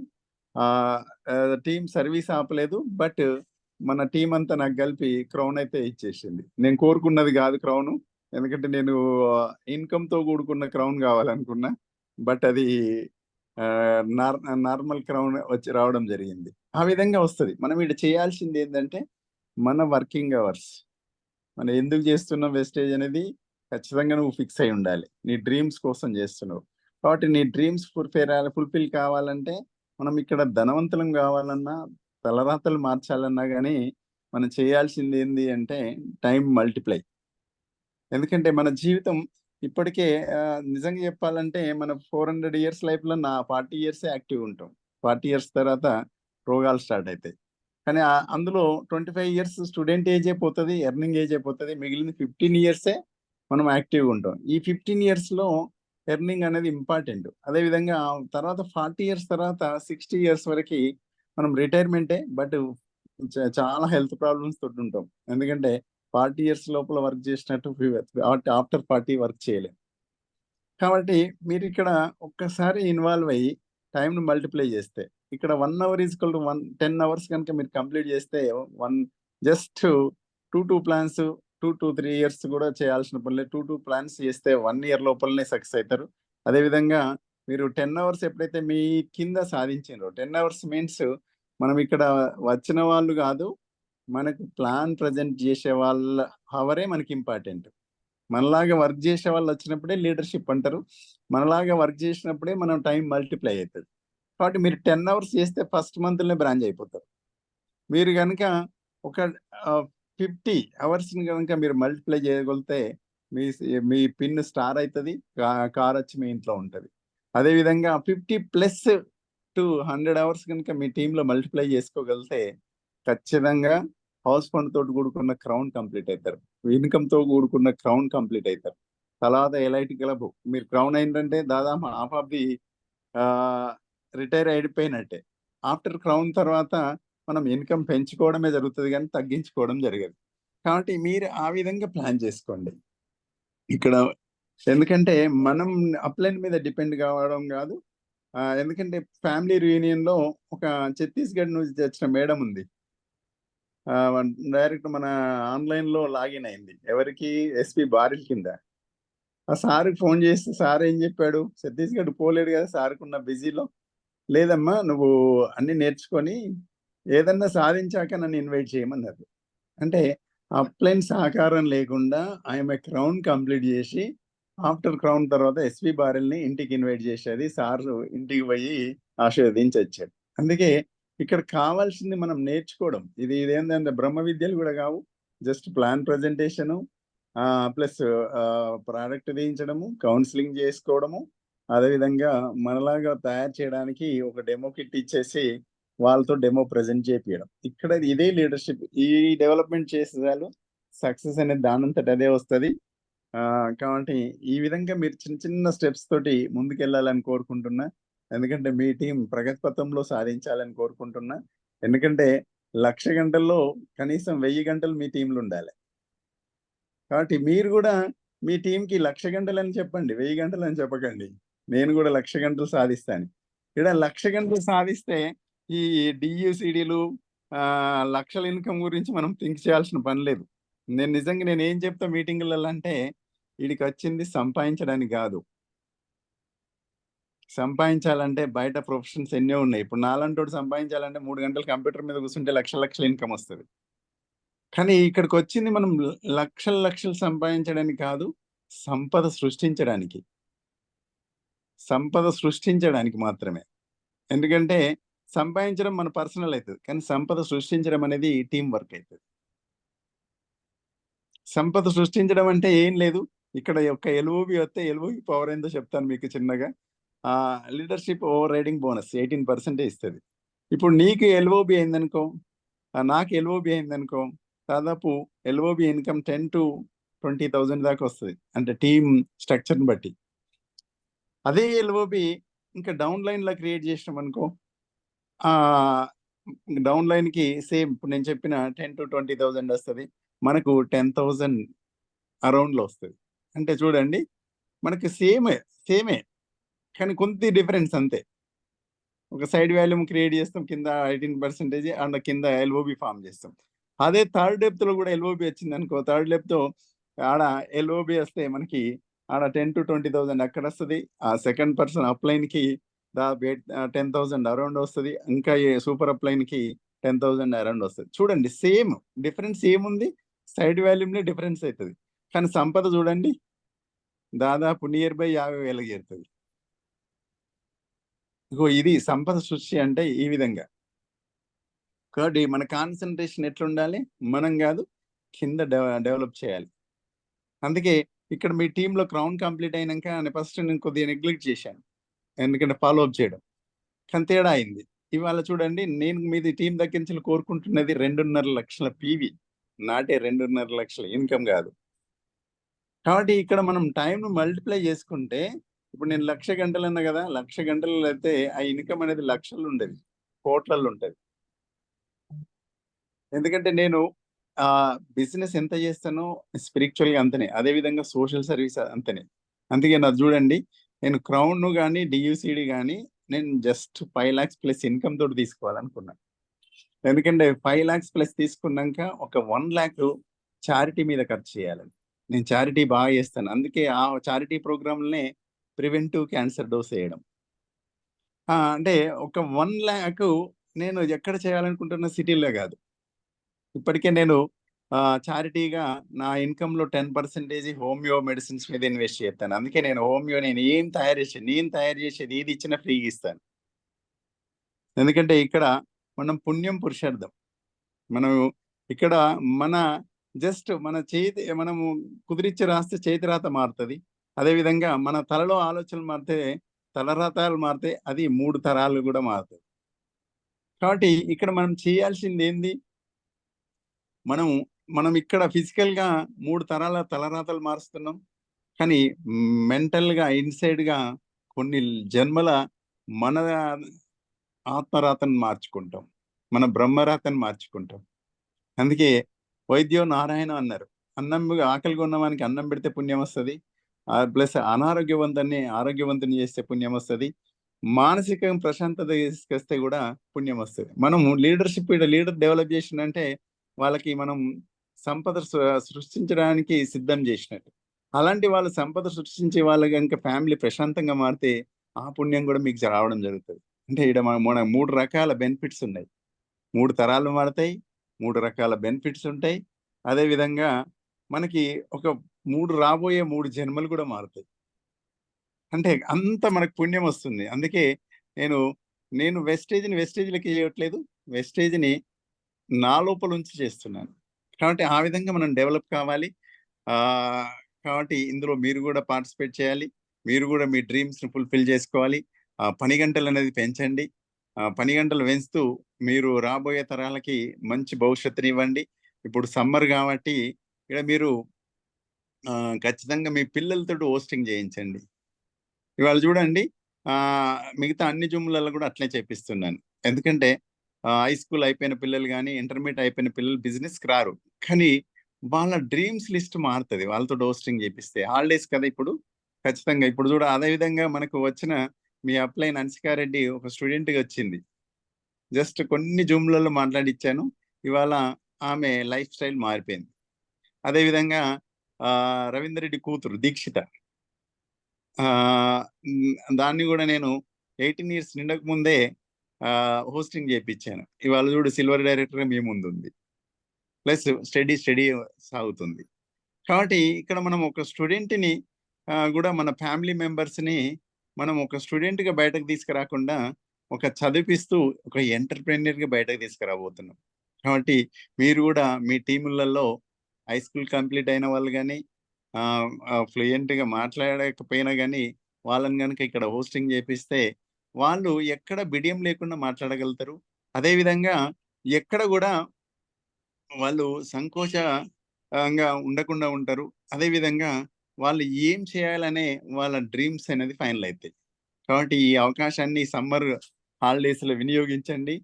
టీమ్ సర్వీస్ ఆపలేదు, బట్ మన టీం అంతా నాకు కలిపి క్రౌన్ అయితే ఇచ్చేసింది. నేను కోరుకున్నది కాదు క్రౌన్, ఎందుకంటే నేను ఇన్కమ్తో కూడుకున్న క్రౌన్ కావాలనుకున్నా, బట్ అది నార్మల్ క్రౌన్ వచ్చి రావడం జరిగింది. ఆ విధంగా వస్తుంది. మనం ఇక్కడ చేయాల్సింది ఏంటంటే మన వర్కింగ్ అవర్స్, మనం ఎందుకు చేస్తున్నాం వెస్టేజ్ అనేది ఖచ్చితంగా నువ్వు ఫిక్స్ అయి ఉండాలి. నీ డ్రీమ్స్ కోసం చేస్తున్నావు కాబట్టి నీ డ్రీమ్స్ ఫుల్ఫిల్ కావాలంటే మనం ఇక్కడ ధనవంతులం కావాలన్నా, తలరాతలు మార్చాలన్నా కానీ మనం చేయాల్సింది ఏంది అంటే టైం మల్టిప్లై. ఎందుకంటే మన జీవితం ఇప్పటికే నిజంగా చెప్పాలంటే మన 400 years లైఫ్లో నా 40 years యాక్టివ్ ఉంటాం. 40 years తర్వాత రోగాలు స్టార్ట్ అవుతాయి. కానీ అందులో 25 years స్టూడెంట్ ఏజ్ అయిపోతుంది, ఎర్నింగ్ ఏజ్ అయిపోతుంది, మిగిలిన 15 years మనం యాక్టివ్గా ఉంటాం. ఈ 15 yearsలో ఎర్నింగ్ అనేది ఇంపార్టెంట్. అదేవిధంగా తర్వాత 40 years తర్వాత 60 years వరకు మనం రిటైర్మెంటే, బట్ చాలా హెల్త్ ప్రాబ్లమ్స్ తోటి ఉంటాం. ఎందుకంటే 40 years లోపల వర్క్ చేసినట్టు ఆఫ్టర్ 40 వర్క్ చేయలేం. కాబట్టి మీరు ఇక్కడ ఒక్కసారి ఇన్వాల్వ్ అయ్యి టైంను మల్టిప్లై చేస్తే ఇక్కడ 1 hour = 10 hours కనుక మీరు కంప్లీట్ చేస్తే జస్ట్ 2 plans 2 to 3 years కూడా చేయాల్సిన పని లేదు. 2 plans చేస్తే 1 year లోపలనే సక్సెస్ అవుతారు. అదేవిధంగా మీరు 10 hours ఎప్పుడైతే మీ కింద సాధించారో, 10 hours మీన్స్ మనం ఇక్కడ వచ్చిన వాళ్ళు కాదు, మనకు ప్లాన్ ప్రజెంట్ చేసే వాళ్ళ హవరే మనకి ఇంపార్టెంట్. మనలాగా వర్క్ చేసే వాళ్ళు వచ్చినప్పుడే లీడర్షిప్ అంటారు. మనలాగా వర్క్ చేసినప్పుడే మనం టైం మల్టిప్లై అవుతుంది. కాబట్టి మీరు 10 hours చేస్తే ఫస్ట్ మంత్లోనే బ్రాంచ్ అయిపోతారు. మీరు కనుక ఒక 50 అవర్స్ని కనుక మీరు మల్టిప్లై చేయగలిగితే మీ పిన్ స్టార్ అవుతుంది, కార్ వచ్చి మీ ఇంట్లో ఉంటుంది. అదేవిధంగా 50+ టు 100 అవర్స్ కనుక మీ టీంలో మల్టిప్లై చేసుకోగలిగితే ఖచ్చితంగా హౌస్ ఫండ్ తోటి కూడుకున్న క్రౌన్ కంప్లీట్ అవుతారు, ఇన్కమ్తో కూడుకున్న క్రౌన్ కంప్లీట్ అవుతారు. తర్వాత ఎలైట్ క్లబ్ మీరు క్రౌన్ అయిందంటే దాదాపు హాఫ్ ఆఫ్ ది రిటైర్ అయిపోయినట్టే. ఆఫ్టర్ క్రౌన్ తర్వాత మనం ఇన్కమ్ పెంచుకోవడమే జరుగుతుంది కానీ తగ్గించుకోవడం జరగదు. కాబట్టి మీరు ఆ విధంగా ప్లాన్ చేసుకోండి. ఇక్కడ ఎందుకంటే మనం అప్లైన్ మీద డిపెండ్ కావడం కాదు. ఎందుకంటే ఫ్యామిలీ రియూనియన్లో ఒక ఛత్తీస్గఢ్ నుంచి వచ్చిన మేడం ఉంది, డైరెక్ట్ మన ఆన్లైన్లో లాగిన్ అయింది. ఎవరికి? ఎస్పీ బారిల్ కింద. ఆ సార్కి ఫోన్ చేస్తే సార్ ఏం చెప్పాడు, ఛత్తీస్గఢ్ పోలేడు కదా, సార్కున్న బిజీలో. లేదమ్మా నువ్వు అన్ని నేర్చుకొని ఏదన్నా సాధించాక నన్ను ఇన్వైట్ చేయమన్నారు. అంటే అప్లైన్ సహకారం లేకుండా ఆమె క్రౌన్ కంప్లీట్ చేసి ఆఫ్టర్ క్రౌన్ తర్వాత ఎస్వి బారెల్ని ఇంటికి ఇన్వైట్ చేసేది. సార్ ఇంటికి పోయి ఆశీర్వదించి వచ్చాడు. అందుకే ఇక్కడ కావాల్సింది మనం నేర్చుకోవడం. ఇదేంటంటే బ్రహ్మ విద్యలు కూడా కావు, just plan presentation plus product వేయించడము, కౌన్సిలింగ్ చేసుకోవడము, అదేవిధంగా మనలాగా తయారు చేయడానికి ఒక డెమో కిట్ ఇచ్చేసి వాళ్ళతో డెమో ప్రజెంట్ చేపించడం. ఇక్కడ ఇదే లీడర్షిప్. ఈ డెవలప్మెంట్ చేసేదాలు సక్సెస్ అనేది దానంతట అదే వస్తుంది. కాబట్టి ఈ విధంగా మీరు చిన్న చిన్న స్టెప్స్ తోటి ముందుకెళ్ళాలని కోరుకుంటున్నా. ఎందుకంటే మీ టీం ప్రగతి పథంలో సాధించాలని కోరుకుంటున్నా. ఎందుకంటే 1,00,000 గంటల్లో కనీసం 1000 గంటలు మీ టీంలో ఉండాలి. కాబట్టి మీరు కూడా మీ టీంకి 1,00,000 గంటలు అని చెప్పండి, 1000 గంటలు అని చెప్పకండి. నేను కూడా 1,00,000 గంటలు సాధిస్తాను. ఇక్కడ 1,00,000 గంటలు సాధిస్తే ఈ డియూసిడీలు లక్షల ఇన్కమ్ గురించి మనం థింక్ చేయాల్సిన పని లేదు. నేను ఏం చెప్తా మీటింగులలో అంటే, వీడికి వచ్చింది సంపాదించడానికి కాదు, సంపాదించాలంటే బయట ప్రొఫెషన్స్ ఎన్నో ఉన్నాయి. ఇప్పుడు నాలంటోడు సంపాదించాలంటే 3 గంటలు కంప్యూటర్ మీద కూర్చుంటే లక్షల ఇన్కమ్ వస్తుంది. కానీ ఇక్కడికి వచ్చింది మనం లక్షలు సంపాదించడానికి కాదు, సంపద సృష్టించడానికి మాత్రమే. ఎందుకంటే సంపాదించడం మన పర్సనల్ అవుతుంది, కానీ సంపద సృష్టించడం అనేది టీం వర్క్ అవుతుంది. సంపద సృష్టించడం అంటే ఏం లేదు, ఇక్కడ ఒక ఎల్ఓబి వస్తే ఎల్ఓబి పవర్ ఏందో చెప్తాను మీకు చిన్నగా. లీడర్షిప్ ఓవర్ రైడింగ్ బోనస్ 18% ఇస్తుంది. ఇప్పుడు నీకు ఎల్ఓబి అయిందనుకో, నాకు ఎల్ఓబి అయిందనుకో, దాదాపు ఎల్ఓబి ఇన్కమ్ 10,000 to 20,000 దాకా వస్తుంది, అంటే టీమ్ స్ట్రక్చర్ని బట్టి. అదే ఎల్ఓబి ఇంకా డౌన్ లైన్లో క్రియేట్ చేసినాం అనుకో, డౌన్ లైన్కి సేమ్ ఇప్పుడు నేను చెప్పిన 10,000 to 20,000 వస్తుంది, మనకు 10,000 అరౌండ్లో వస్తుంది. అంటే చూడండి మనకి సేమే కానీ కొంత డిఫరెన్స్ అంతే. ఒక సైడ్ వాల్యూమ్ క్రియేట్ చేస్తాం, కింద 18% అండ్ కింద ఎల్ఓబి ఫామ్ చేస్తాం. అదే థర్డ్ డెప్త్లో కూడా ఎల్ఓబి వచ్చింది అనుకో, థర్డ్ డెప్త్తో ఆడ ఎల్ఓబి వస్తే మనకి ఆడ 10,000 to 20,000 అక్కడ వస్తుంది. ఆ సెకండ్ పర్సన్ అప్లైన్కి 10,000 అరౌండ్ వస్తుంది. ఇంకా సూపర్ అప్లైన్కి 10,000 అరౌండ్ వస్తుంది. చూడండి సేమ్ డిఫరెన్స్ ఏముంది, సైడ్ వాల్యూమ్లో డిఫరెన్స్ అవుతుంది. కానీ సంపద చూడండి దాదాపు నియర్ బై 50,000 చేరుతుంది. ఇది సంపద సృష్టి అంటే ఈ విధంగా. కాబట్టి మన కాన్సన్ట్రేషన్ ఎట్లుండాలి, మనం కాదు కింద డెవలప్ చేయాలి. అందుకే ఇక్కడ మీ టీంలో క్రౌన్ కంప్లీట్ అయినాక ఫస్ట్ నేను కొద్దిగా నెగ్లెక్ట్ చేశాను, ఎందుకంటే ఫాలో అప్ చేయడం, కానీ తేడా అయింది. ఇవాళ చూడండి నేను మీది టీం దగ్గర నుంచి కోరుకుంటున్నది 2.5 లక్షల పీవీ, నాటే 2.5 లక్షల ఇన్కమ్ కాదు. కాబట్టి ఇక్కడ మనం టైంను మల్టిప్లై చేసుకుంటే, ఇప్పుడు నేను 1,00,000 గంటలు అన్నా కదా, 1,00,000 గంటలు అయితే ఆ ఇన్కమ్ అనేది లక్షలు ఉండేది, కోట్లలో ఉంటుంది. ఎందుకంటే నేను బిజినెస్ ఎంత చేస్తానో స్పిరిచువల్గా అంతనే, అదేవిధంగా సోషల్ సర్వీస్ అంతనే. అందుకే నాకు చూడండి నేను క్రౌన్ కానీ డియూసిడి కానీ నేను జస్ట్ 5 lakhs ప్లస్ ఇన్కమ్ తోటి తీసుకోవాలనుకున్నాను. ఎందుకంటే 5 lakhs ప్లస్ తీసుకున్నాక ఒక 1 lakh చారిటీ మీద ఖర్చు చేయాలని. నేను చారిటీ బాగా చేస్తాను, అందుకే ఆ చారిటీ ప్రోగ్రామ్లనే ప్రివెంటివ్ క్యాన్సర్ డోస్ వేయడం. అంటే ఒక 1 lakh నేను ఎక్కడ చేయాలనుకుంటున్న, సిటీలో కాదు. ఇప్పటికే నేను చారిటీగా నా ఇన్కంలో 10% హోమియో మెడిసిన్స్ మీద ఇన్వెస్ట్ చేస్తాను. అందుకే నేను హోమియో నేను తయారు చేసేది ఏది ఇచ్చినా ఫ్రీగా ఇస్తాను. ఎందుకంటే ఇక్కడ మనం పుణ్యం పురుషార్థం, మనం ఇక్కడ మన జస్ట్ మన చేతి మనము కుదిరిచ్చి రాస్తే చేతి రాత మారుతుంది. అదేవిధంగా మన తలలో ఆలోచనలు మారితే తలరాతాలు మారితే అది 3 తరాలు కూడా మారుతాయి. కాబట్టి ఇక్కడ మనం చేయాల్సింది ఏంది, మనం ఇక్కడ ఫిజికల్ గా 3 తరాల తలరాతలు మారుస్తున్నాం, కానీ మెంటల్ గా ఇన్సైడ్ గా కొన్ని జన్మల మన ఆత్మరాతను మార్చుకుంటాం, మన బ్రహ్మరాతను మార్చుకుంటాం. అందుకే వైద్యో నారాయణ అన్నారు. ఆకలిగా ఉన్నవానికి అన్నం పెడితే పుణ్యం వస్తుంది, ప్లస్ అనారోగ్యవంతుని ఆరోగ్యవంతుని చేస్తే పుణ్యం వస్తుంది, మానసిక ప్రశాంతత తీసుకొస్తే కూడా పుణ్యం వస్తుంది. మనము లీడర్ డెవలప్ చేసినంటే వాళ్ళకి మనం సంపద సృష్టించడానికి సిద్ధం చేసినట్టు. అలాంటి వాళ్ళు సంపద సృష్టించే వాళ్ళు కనుక ఫ్యామిలీ ప్రశాంతంగా మారితే ఆ పుణ్యం కూడా మీకు రావడం జరుగుతుంది. అంటే ఇక్కడ మన 3 రకాల బెనిఫిట్స్ ఉన్నాయి. 3 తరాలు మారుతాయి, 3 రకాల బెనిఫిట్స్ ఉంటాయి. అదేవిధంగా మనకి ఒక 3 రాబోయే 3 జన్మలు కూడా మారుతాయి. అంటే అంత మనకు పుణ్యం వస్తుంది. అందుకే నేను వెస్టేజ్లకి చేయట్లేదు, వెస్టేజ్ని నా లోపల ఉంచి చేస్తున్నాను. కాబట్టి ఆ విధంగా మనం డెవలప్ కావాలి. కాబట్టి ఇందులో మీరు కూడా పార్టిసిపేట్ చేయాలి. మీరు కూడా మీ డ్రీమ్స్ని ఫుల్ఫిల్ చేసుకోవాలి. పని గంటలు అనేది పెంచండి. పని గంటలు పెంచుతూ మీరు రాబోయే తరాలకి మంచి భవిష్యత్తుని ఇవ్వండి. ఇప్పుడు సమ్మర్ కాబట్టి ఇక్కడ మీరు ఖచ్చితంగా మీ పిల్లలతో హోస్టింగ్ చేయించండి. ఇవాళ చూడండి, మిగతా అన్ని జూమ్లలో కూడా అట్లే చేపిస్తున్నాను. ఎందుకంటే హై స్కూల్ అయిపోయిన పిల్లలు కానీ ఇంటర్మీడియట్ అయిపోయిన పిల్లలు బిజినెస్కి రారు, కానీ వాళ్ళ డ్రీమ్స్ లిస్ట్ మారుతుంది వాళ్ళతో హోస్టింగ్ చేపిస్తే. హాలిడేస్ కదా ఇప్పుడు, ఖచ్చితంగా ఇప్పుడు చూడ. అదేవిధంగా మనకు వచ్చిన మీ అప్లైన్ హన్సికారెడ్డి ఒక స్టూడెంట్గా వచ్చింది. జస్ట్ కొన్ని జూమ్లలో మాట్లాడిచ్చాను, ఇవాళ ఆమె లైఫ్ స్టైల్ మారిపోయింది. అదేవిధంగా రవీందర్ రెడ్డి కూతురు దీక్షిత, దాన్ని కూడా నేను 18 years నిండక ముందే హోస్టింగ్ చేయించాను. ఇవాళ చూడు సిల్వర్ డైరెక్టర్గా మీ ముందు ఉంది, ప్లస్ స్టడీ సాగుతుంది. కాబట్టి ఇక్కడ మనం ఒక స్టూడెంట్ని కూడా మన ఫ్యామిలీ మెంబర్స్ని మనం ఒక స్టూడెంట్గా బయటకు తీసుకురాకుండా ఒక చదివిపిస్తూ ఒక ఎంటర్ప్రెన్యూర్గా బయటకు తీసుకురాబోతున్నాం. కాబట్టి మీరు కూడా మీ టీములలో హై స్కూల్ కంప్లీట్ అయిన వాళ్ళు కానీ ఫ్లూయెంట్గా మాట్లాడకపోయినా కానీ వాళ్ళని కనుక ఇక్కడ హోస్టింగ్ చేపిస్తే వాళ్ళు ఎక్కడ బిడియం లేకుండా మాట్లాడగలుగుతారు. అదేవిధంగా ఎక్కడ కూడా వాళ్ళు సంకోచంగా ఉండకుండా ఉంటారు. అదేవిధంగా వాళ్ళు ఏం చేయాలనే వాళ్ళ డ్రీమ్స్ అనేది ఫైనల్ అవుతాయి. కాబట్టి ఈ అవకాశాన్ని సమ్మర్ హాలిడేస్లో వినియోగించండి.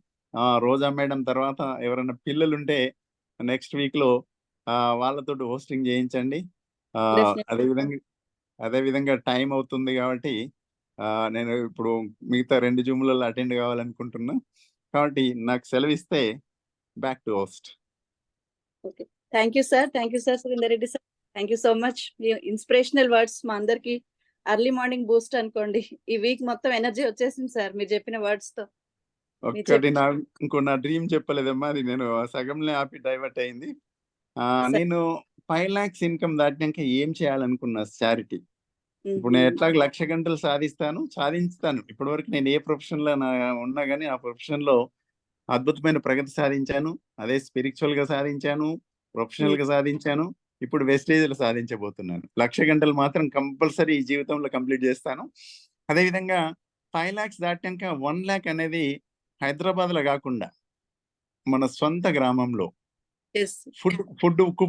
రోజా మేడం తర్వాత ఎవరైనా పిల్లలు ఉంటే నెక్స్ట్ వీక్లో వాళ్ళతో హోస్టింగ్ చేయించండి. అదేవిధంగా టైం అవుతుంది కాబట్టి నేను ఇప్పుడు మిగతా 2 జూమ్లలో అటెండ్ కావాలనుకుంటున్నా. కాబట్టి నాకు సెలవు ఇస్తే back to host. Okay, thank you sir Surender Reddy sir, thank you so much. Me inspirational words మా అందరికి ఎర్లీ మార్నింగ్ బూస్ట్ అనుకోండి. ఈ వీక్ మొత్తం ఎనర్జీ వచ్చేసింది సార్ మీరు చెప్పిన వర్డ్స్ తో. నా డ్రీమ్ చెప్పలేదమ్మా, అది నేను సగంలో ఆపి డైవర్ట్ అయింది. నేను 5 lakhs ఇన్కమ్ దాటినాక ఏం చేయాలనుకున్నా చారిటీ. ఇప్పుడు నేను ఎట్లా 1,00,000 గంటలు సాధిస్తాను. ఇప్పటి వరకు నేను ఏ ప్రొఫెషన్ లో ఉన్నా కానీ ఆ ప్రొఫెషన్ లో అద్భుతమైన ప్రగతి సాధించాను. అదే స్పిరిచువల్ గా సాధించాను, ప్రొఫెషనల్ గా సాధించాను, ఇప్పుడు వెస్టేజ్ లో సాధించబోతున్నాను. 1,00,000 గంటలు మాత్రం కంపల్సరీ ఈ జీవితంలో కంప్లీట్ చేస్తాను. అదేవిధంగా 5 lakhs దాటాక 1 lakh అనేది హైదరాబాద్ లో కాకుండా మన సొంత గ్రామంలో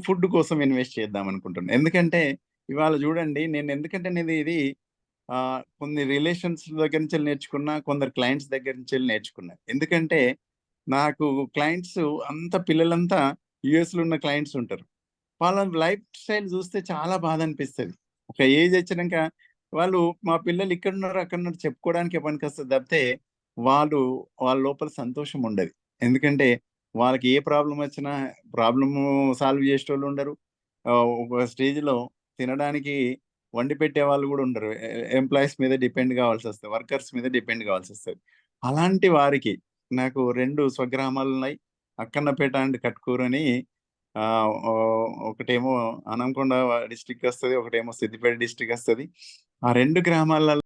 ఫుడ్ కోసం ఇన్వెస్ట్ చేద్దాం అనుకుంటున్నాను. ఎందుకంటే ఇవాళ చూడండి, నేను ఎందుకంటే ఇది కొన్ని రిలేషన్స్ దగ్గర నుంచి నేర్చుకున్నా, కొందరు క్లయింట్స్ దగ్గర నుంచి నేర్చుకున్నా. ఎందుకంటే నాకు క్లయింట్స్ అంతా పిల్లలంతా యుఎస్ లో ఉన్న క్లయింట్స్ ఉంటారు. వాళ్ళ లైఫ్ స్టైల్ చూస్తే చాలా బాధ అనిపిస్తుంది. ఒక ఏజ్ వచ్చినాక వాళ్ళు మా పిల్లలు ఇక్కడ ఉన్నారు అక్కడ ఉన్నారు చెప్పుకోవడానికి పనికి వస్తుంది తప్పితే వాళ్ళ లోపల సంతోషం ఉండదు. ఎందుకంటే వాళ్ళకి ఏ ప్రాబ్లం వచ్చినా ప్రాబ్లము సాల్వ్ చేసేటోళ్ళు ఉండరు. ఒక స్టేజ్లో తినడానికి వండి పెట్టే వాళ్ళు కూడా ఉండరు. ఎంప్లాయీస్ మీద డిపెండ్ కావాల్సి వస్తుంది, వర్కర్స్ మీద డిపెండ్ కావాల్సి వస్తుంది. అలాంటి వారికి నాకు 2 స్వగ్రామాలు ఉన్నాయి, అక్కన్నపేట అండ్ కట్కూరు అని. ఒకటేమో అనంకొండ డిస్టిక్ వస్తుంది, ఒకటేమో సిద్దిపేట డిస్టిక్ వస్తుంది. ఆ 2 గ్రామాలలో